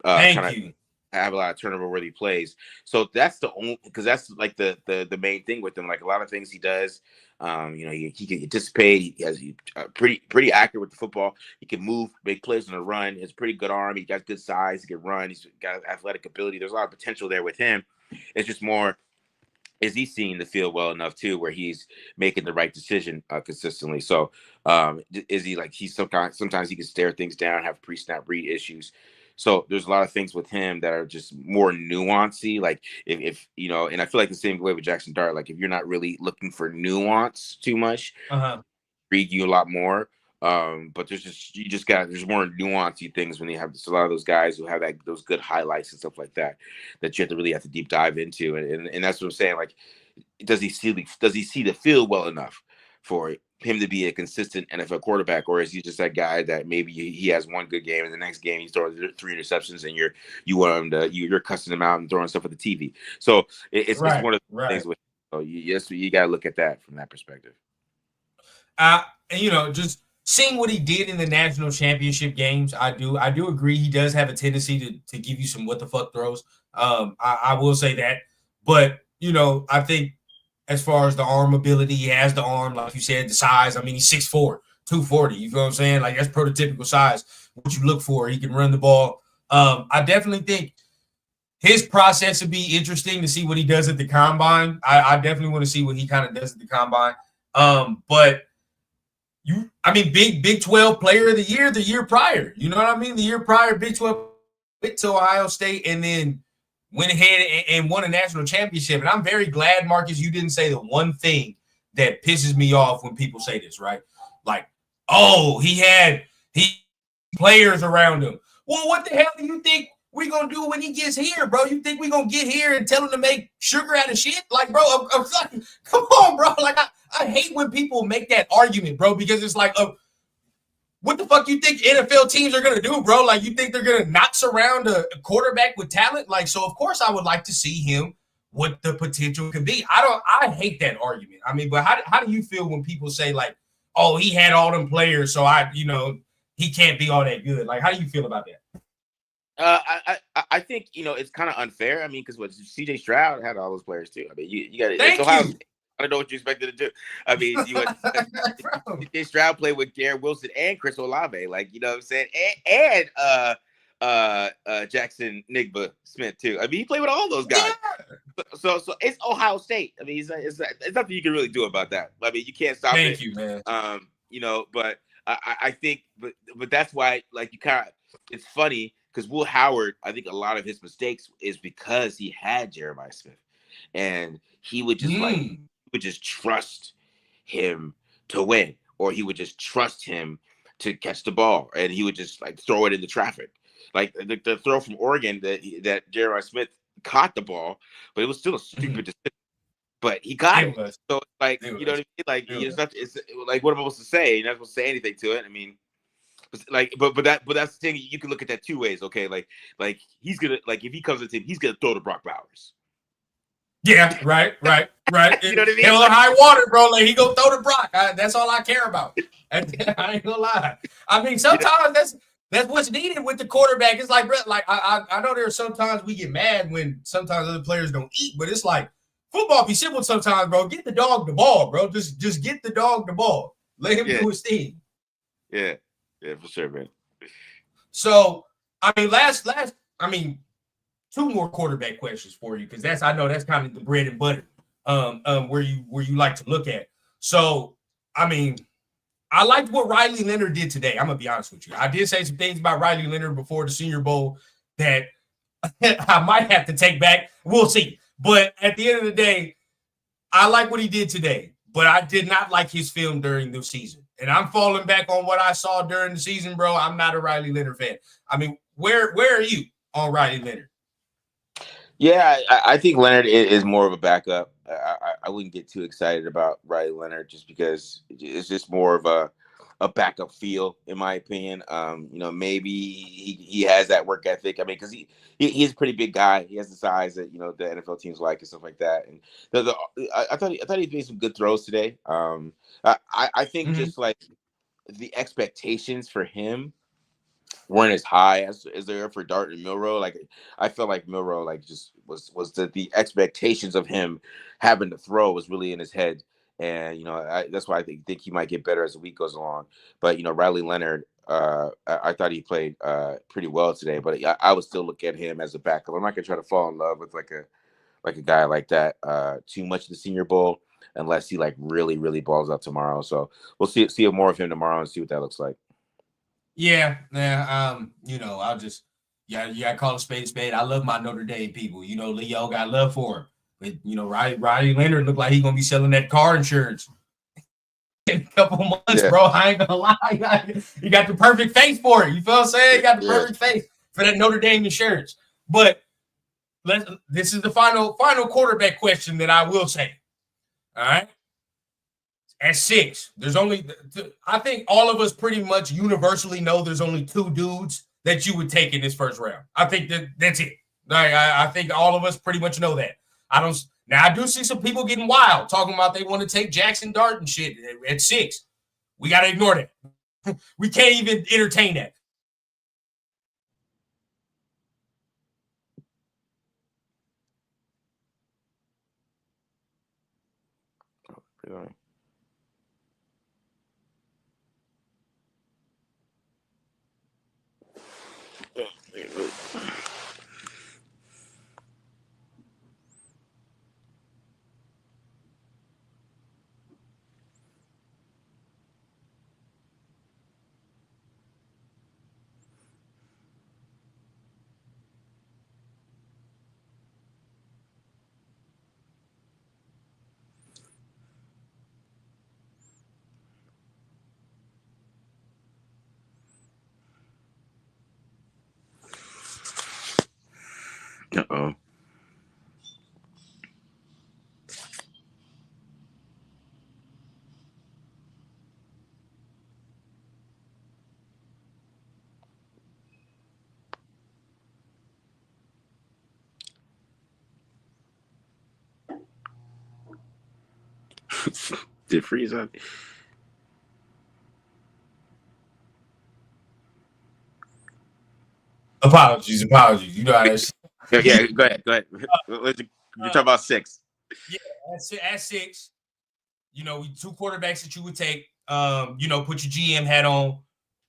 Thank kind of you. have a lot of turnover worthy plays. So that's the only, because that's like the main thing with him. Like a lot of things he does, he can anticipate. He has pretty accurate with the football. He can move, make plays on the run. He has pretty good arm. He got good size. He can run. He's got athletic ability. There's a lot of potential there with him. It's just more, is he seeing the field well enough too, where he's making the right decision consistently? So is he like, sometimes he can stare things down, have pre-snap read issues. So there's a lot of things with him that are just more nuancy. Like if and I feel like the same way with Jackson Dart. Like if you're not really looking for nuance too much, read you a lot more. But there's more nuancy things when you have a lot of those guys who have those good highlights and stuff like that you have to deep dive into, and that's what I'm saying. Like, does he see the field well enough for him to be a consistent NFL quarterback, or is he just that guy that maybe he has one good game and the next game he's throwing 3 interceptions and you're cussing him out and throwing stuff at the TV? So it's one of the things with. So you got to look at that from that perspective. And just seeing what he did in the national championship games, I do agree he does have a tendency to give you some what the fuck throws. I will say that, but I think as far as the arm ability, he has the arm, like you said, the size. I mean, he's 6'4", 240. You feel what I'm saying? Like that's prototypical size. What you look for, he can run the ball. I definitely think his process would be interesting to see what he does at the combine. I definitely want to see what he kind of does at the combine. But Big 12 player of the year prior. You know what I mean? The year prior, Big 12 went to Ohio State and then went ahead and won a national championship. And I'm very glad, Marcus, you didn't say the one thing that pisses me off when people say this, right? Like, oh, he players around him. Well, what the hell do you think we're going to do when he gets here, bro? You think we're going to get here and tell him to make sugar out of shit? Like, bro, I'm like, come on, bro. Like, I hate when people make that argument, bro, because it's like, what the fuck you think NFL teams are going to do, bro? Like, you think they're going to not surround a quarterback with talent? Like, so, of course, I would like to see him what the potential could be. I hate that argument. I mean, but how do you feel when people say, like, oh, he had all them players, so he can't be all that good? Like, how do you feel about that? I think it's kind of unfair. I mean, because what CJ Stroud had all those players too. I mean, you got to. I don't know what you expected to do. I mean, CJ Stroud played with Garrett Wilson and Chris Olave, like what I'm saying, and Jackson Nigba Smith too. I mean, he played with all those guys. Yeah. So it's Ohio State. I mean, it's nothing you can really do about that. I mean, you can't stop it. Thank you, man. But I think, but that's why, like, you kind of, it's funny. Because Will Howard, I think a lot of his mistakes is because he had Jeremiah Smith, and he would just trust him to win, or he would just trust him to catch the ball, and he would just like throw it into traffic. Like the throw from Oregon that Jeremiah Smith caught the ball, but it was still a stupid decision. But he got it. So like you know what I mean? Like it's like, what am I supposed to say? You're not supposed to say anything to it. I mean. Like, but that's the thing. You can look at that two ways. Okay, like he's gonna, like, if he comes to the team, he's gonna throw to Brock Bowers. Yeah, right. You know what I mean? Hell or high water, bro. Like, he gonna throw to Brock. That's all I care about. I ain't gonna lie. I mean, sometimes that's what's needed with the quarterback. It's like, bro, like I know there's sometimes we get mad when sometimes other players don't eat, but it's like football be simple sometimes, bro. Get the dog the ball, bro. Just get the dog the ball. Let him do his thing. Yeah. Yeah, for sure, man. So, I mean, two more quarterback questions for you, because I know that's kind of the bread and butter, where you like to look at. So, I mean, I liked what Riley Leonard did today. I'm gonna be honest with you. I did say some things about Riley Leonard before the Senior Bowl that I might have to take back. We'll see. But at the end of the day, I like what he did today, but I did not like his film during the season. And I'm falling back on what I saw during the season, bro. I'm not a Riley Leonard fan. I mean, where are you on Riley Leonard? Yeah, I think Leonard is more of a backup. I wouldn't get too excited about Riley Leonard just because it's just more of a backup feel, in my opinion. Maybe he has that work ethic. I mean, because he's a pretty big guy. He has the size that the NFL teams like and stuff like that. And I thought he made some good throws today. I think Mhm. just like the expectations for him weren't as high as they are for Dart and Milrow. Like I felt like Milrow like just was the expectations of him having to throw was really in his head, and that's why I think he might get better as the week goes along. But Riley Leonard, I thought he played pretty well today, but I would still look at him as a backup. I'm not gonna try to fall in love with like a guy like that too much in the Senior Bowl unless he like really really balls out tomorrow. So we'll see more of him tomorrow and see what that looks like. Yeah. I'll just you gotta call a spade a spade. I love my Notre Dame people. Leo got love for him. But Riley Leonard looked like he's gonna be selling that car insurance in a couple months, Yeah. bro. I ain't gonna lie. You got the perfect face for it. You feel what I'm saying? You got the Yeah. perfect face for that Notre Dame insurance. But this is the final quarterback question that I will say. All right. At 6, there's only, I think all of us pretty much universally know there's only 2 dudes that you would take in this first round. I think that's it. I think all of us pretty much know that. I do see some people getting wild talking about they want to take Jackson Dart and shit at 6. We got to ignore that. We can't even entertain that. Really? Uh-oh. Did freeze up? Apologies. You know how that Yeah, go ahead. You're talking about 6. Yeah, at 6, we 2 quarterbacks that you would take. Put your GM hat on.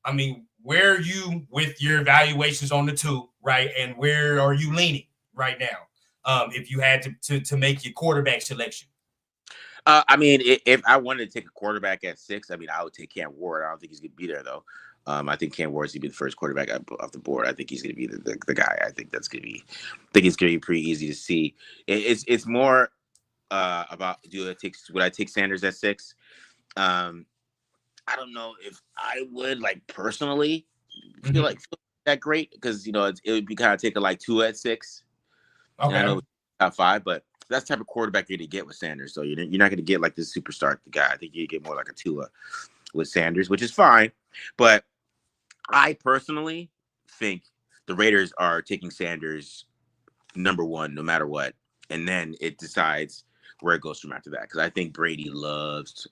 I mean, where are you with your evaluations on the 2, right? And where are you leaning right now? If you had to make your quarterback selection. I mean, if I wanted to take a quarterback at 6, I mean, I would take Cam Ward. I don't think he's going to be there, though. I think Cam Ward's going to be the first quarterback off the board. I think he's going to be the guy. I think it's going to be pretty easy to see. It's more about would I take Sanders at 6? I don't know if I would personally feel that great because it would be kind of taking 2 at 6. Okay. And I know top 5, but that's the type of quarterback you're going to get with Sanders. So you're not going to get this superstar guy. I think you get more like a Tua with Sanders, which is fine. But I personally think the Raiders are taking Sanders number 1, no matter what. And then it decides where it goes from after that. Because I think Brady loves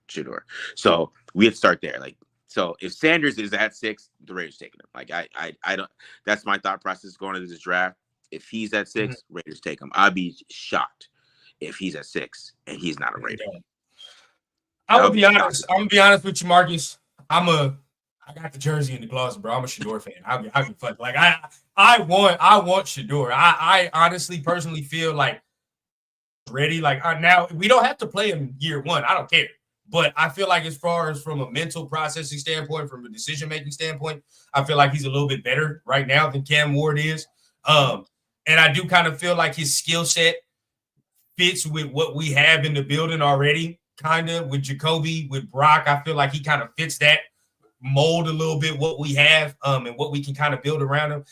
Shador. So we have to start there. So if Sanders is at 6, the Raiders taking him. I don't. That's my thought process going into this draft. If he's at 6, Raiders take him. I'd be shocked if he's at 6 and he's not a Raider. I'm gonna be honest with you, Marcus. I got the jersey in the closet, bro. I'm a Shador fan. I'll be fun. I want Shador. I honestly, personally feel ready. Now we don't have to play him year 1. I don't care. But I feel like as far as from a mental processing standpoint, from a decision-making standpoint, I feel like he's a little bit better right now than Cam Ward is. And I do kind of feel like his skill set fits with what we have in the building already, kind of with Jacoby, with Brock. I feel like he kind of fits that mold a little bit, what we have and what we can kind of build around him.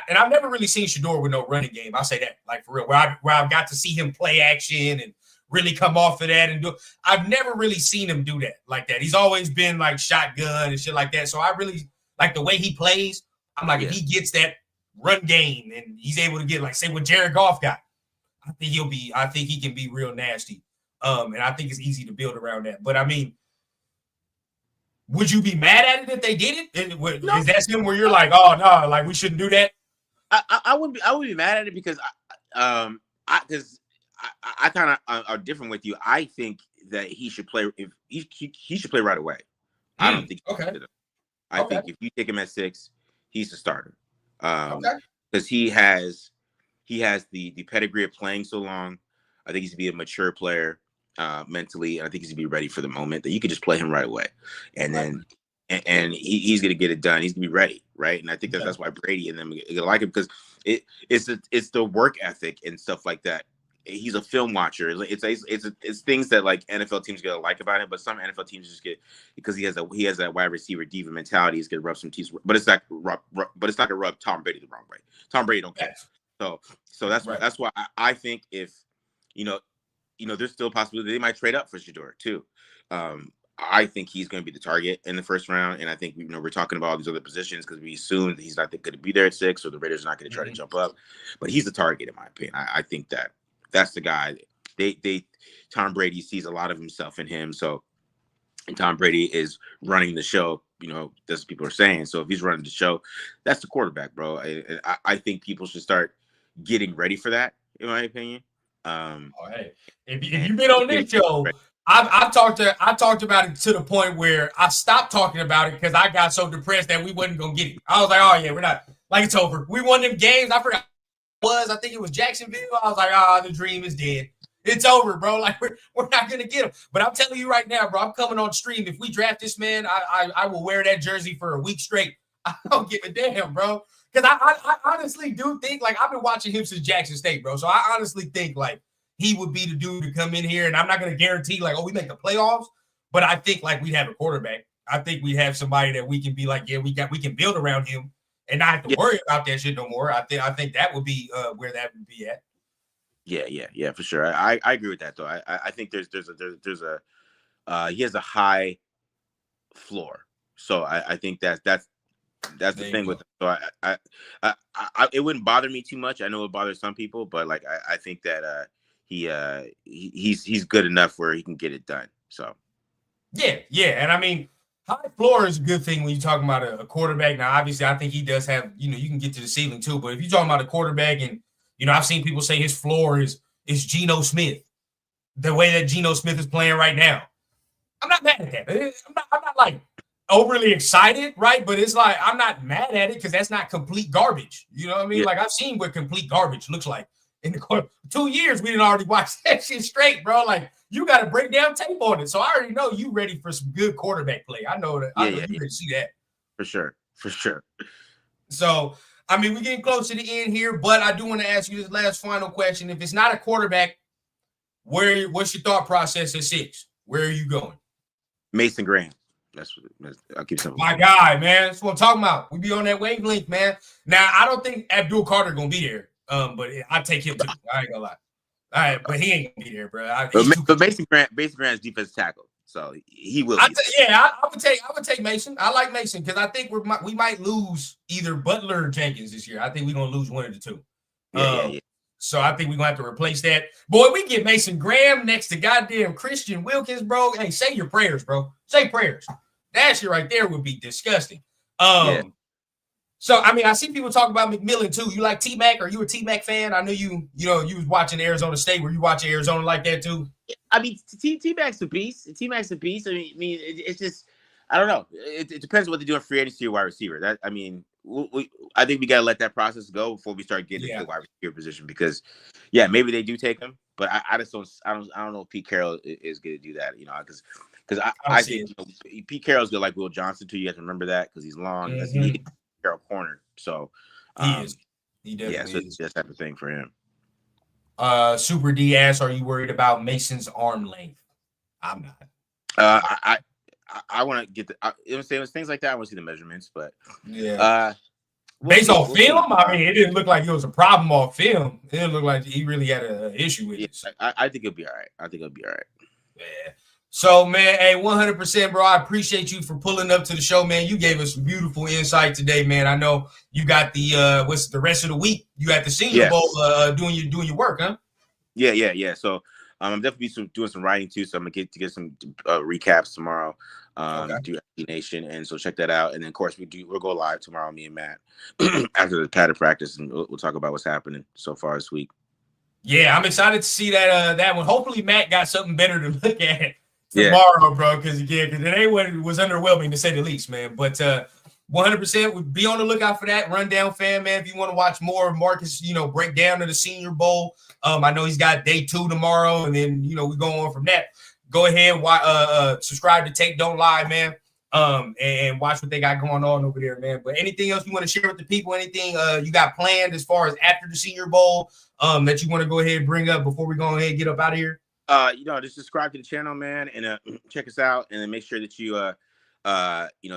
And I've never really seen Shador with no running game. I'll say that, for real, where I've got to see him play action and really come off of that and do. I've never really seen him do that like that. He's always been like shotgun and shit like that. So I really like the way he plays. I'm like, if he gets that run game and he's able to get like say what Jared Goff got, I think he can be real nasty. And I think it's easy to build around that. But I mean, would you be mad at it if they did it? No. Is that something where you're like, oh no, like we shouldn't do that? I wouldn't be mad at it because I kind of are different with you. I think that he should play if he should play right away. I don't think I think if you take him at 6, he's the starter. Because he has the pedigree of playing so long. I think he's to be a mature player mentally, and I think he's to be ready for the moment that you could just play him right away, and then he's gonna get it done. He's gonna be ready, right? And I think that's why Brady and them gonna like him because it's the work ethic and stuff like that. He's a film watcher. It's things that like NFL teams gonna like about him, but some NFL teams just get because he has that wide receiver diva mentality. He's gonna rub some teeth, but it's not gonna rub Tom Brady the wrong way. Tom Brady don't care. So that's why I think if there's still a possibility they might trade up for Shedeur too. I think he's going to be the target in the first round, and I think we're talking about all these other positions because we assume that he's not going to be there at 6, or the Raiders are not going to try to jump up. But he's the target in my opinion. I think that's the guy. Tom Brady sees a lot of himself in him. So, and Tom Brady is running the show. That's what people are saying. So if he's running the show, that's the quarterback, bro. I think people should start getting ready for that, in my opinion. If you've been on this show, I talked about it to the point where I stopped talking about it because I got so depressed that we wasn't gonna get it. I was like, oh yeah, we're not, like, it's over. We won them games. I forgot what it was. I think it was Jacksonville. I was like, the dream is dead. It's over, bro. Like we're not gonna get him. But I'm telling you right now, bro, I'm coming on stream. If we draft this man, I will wear that jersey for a week straight. I don't give a damn, bro. Because I honestly do think, like, I've been watching him since Jackson State, bro. So I honestly think, like, he would be the dude to come in here. And I'm not going to guarantee, like, we make the playoffs. But I think, like, we'd have a quarterback. I think we have somebody that we can be like, we can build around him and not have to worry about that shit no more. I think that would be where that would be at. Yeah, for sure. I agree with that, though. I think there's he has a high floor. So I think that's the thing with him. So I it wouldn't bother me too much. I know it bothers some people, but like I think that he's good enough where he can get it done. So yeah, and I mean, high floor is a good thing when you're talking about a quarterback. Now, obviously, I think he does have, you can get to the ceiling too. But if you're talking about a quarterback, and I've seen people say his floor is Geno Smith, the way that Geno Smith is playing right now. I'm not mad at that. I'm not like overly excited, right? But it's like I'm not mad at it because that's not complete garbage. You know what I mean? Like, I've seen what complete garbage looks like in the 2 years. We didn't already watch that shit straight, bro. Like, you got to break down tape on it. So I already know you ready for some good quarterback play. I know that. I know you ready to see that for sure. So I mean, we're getting close to the end here, but I do want to ask you this last final question. If it's not a quarterback, what's your thought process at 6? Where are you going? Mason Graham. I'll keep something. My guy, man. That's what I'm talking about. We be on that wavelength, man. Now, I don't think Abdul Carter gonna be there. But I take him too. I ain't gonna lie. All right, but he ain't gonna be there, bro. But Mason Grant's defensive tackle, so he will. I would take Mason. I like Mason because I think we might lose either Butler or Jenkins this year. I think we're gonna lose one of the two. Yeah. So I think we're gonna have to replace that. Boy, we get Mason Graham next to goddamn Christian Wilkins, bro. Hey, say your prayers, bro. Say prayers. That shit right there would be disgusting. So, I mean, I see people talk about McMillan, too. You like T-Mac? Are you a T-Mac fan? I know you was watching Arizona State. Were you watching Arizona like that, too? I mean, T-Mac's a beast. T-Mac's a beast. I mean, it's just, I don't know. It depends what they do in free agency or wide receiver. I think we got to let that process go before we start getting into the wide receiver position because, maybe they do take him. But I don't know if Pete Carroll is going to do that, because I think Pete Carroll's good like Will Johnson, too. You have to remember that because he's long. Mm-hmm. He Carroll corner, so he is. He definitely is. That's type of thing for him. Super D asks, are you worried about Mason's arm length? I'm not. I want to get it was things like that. I want to see the measurements, but Based on See. film, I mean, it didn't look like it was a problem off film. It didn't look like he really had an issue with it. So. I think it'll be all right. Yeah. So, man, hey, 100%, bro. I appreciate you for pulling up to the show, man. You gave us some beautiful insight today, man. I know you got the what's the rest of the week? You at the Senior Bowl doing your work, huh? Yeah. So I'm definitely doing some writing too. So I'm gonna get some recaps tomorrow. Do SB Nation, and so check that out. And then of course we'll go live tomorrow, me and Matt, after the padded practice, and we'll talk about what's happening so far this week. Yeah, I'm excited to see that one. Hopefully Matt got something better to look at tomorrow, bro. Because it ain't what was underwhelming to say the least, man. But 100% be on the lookout for that Rundown fan, man. If you want to watch more of Marcus, breakdown of the Senior Bowl. I know he's got day 2 tomorrow, and then we go on from that. Go ahead, subscribe to Take Don't Lie, man. And watch what they got going on over there, man. But anything else you want to share with the people? Anything you got planned as far as after the Senior Bowl that you want to go ahead and bring up before we go ahead and get up out of here? Just subscribe to the channel, man, and check us out, and then make sure that you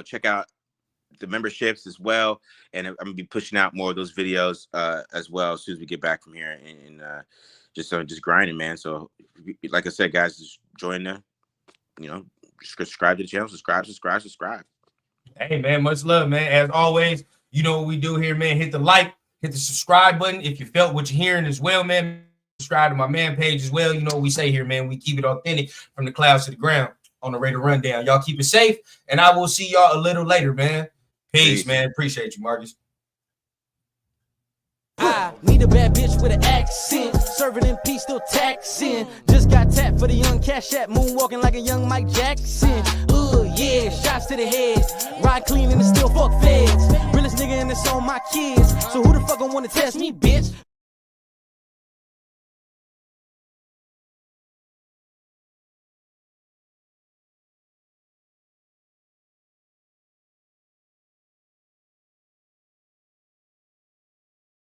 check out the memberships as well. And I'm gonna be pushing out more of those videos as well as soon as we get back from here, and just grinding, man. So like I said, guys, just join the subscribe to the channel, subscribe. Hey, man, much love, man. As always, you know what we do here, man. Hit the like, hit the subscribe button if you felt what you're hearing as well, man. Subscribe to my man page as well. You know what we say here, man. We keep it authentic from the clouds to the ground on the Raider Rundown. Y'all keep it safe, and I will see y'all a little later, man. Peace, man. Appreciate you, Marcus. I need a bad bitch with an accent, serving in peace, still taxing. Just got tapped for the young Cash App, moonwalking like a young Mike Jackson. Yeah, shots to the head, ride clean and still fuck feds. Realest nigga and it's on my kids, so who the fuck gon' wanna test me, bitch?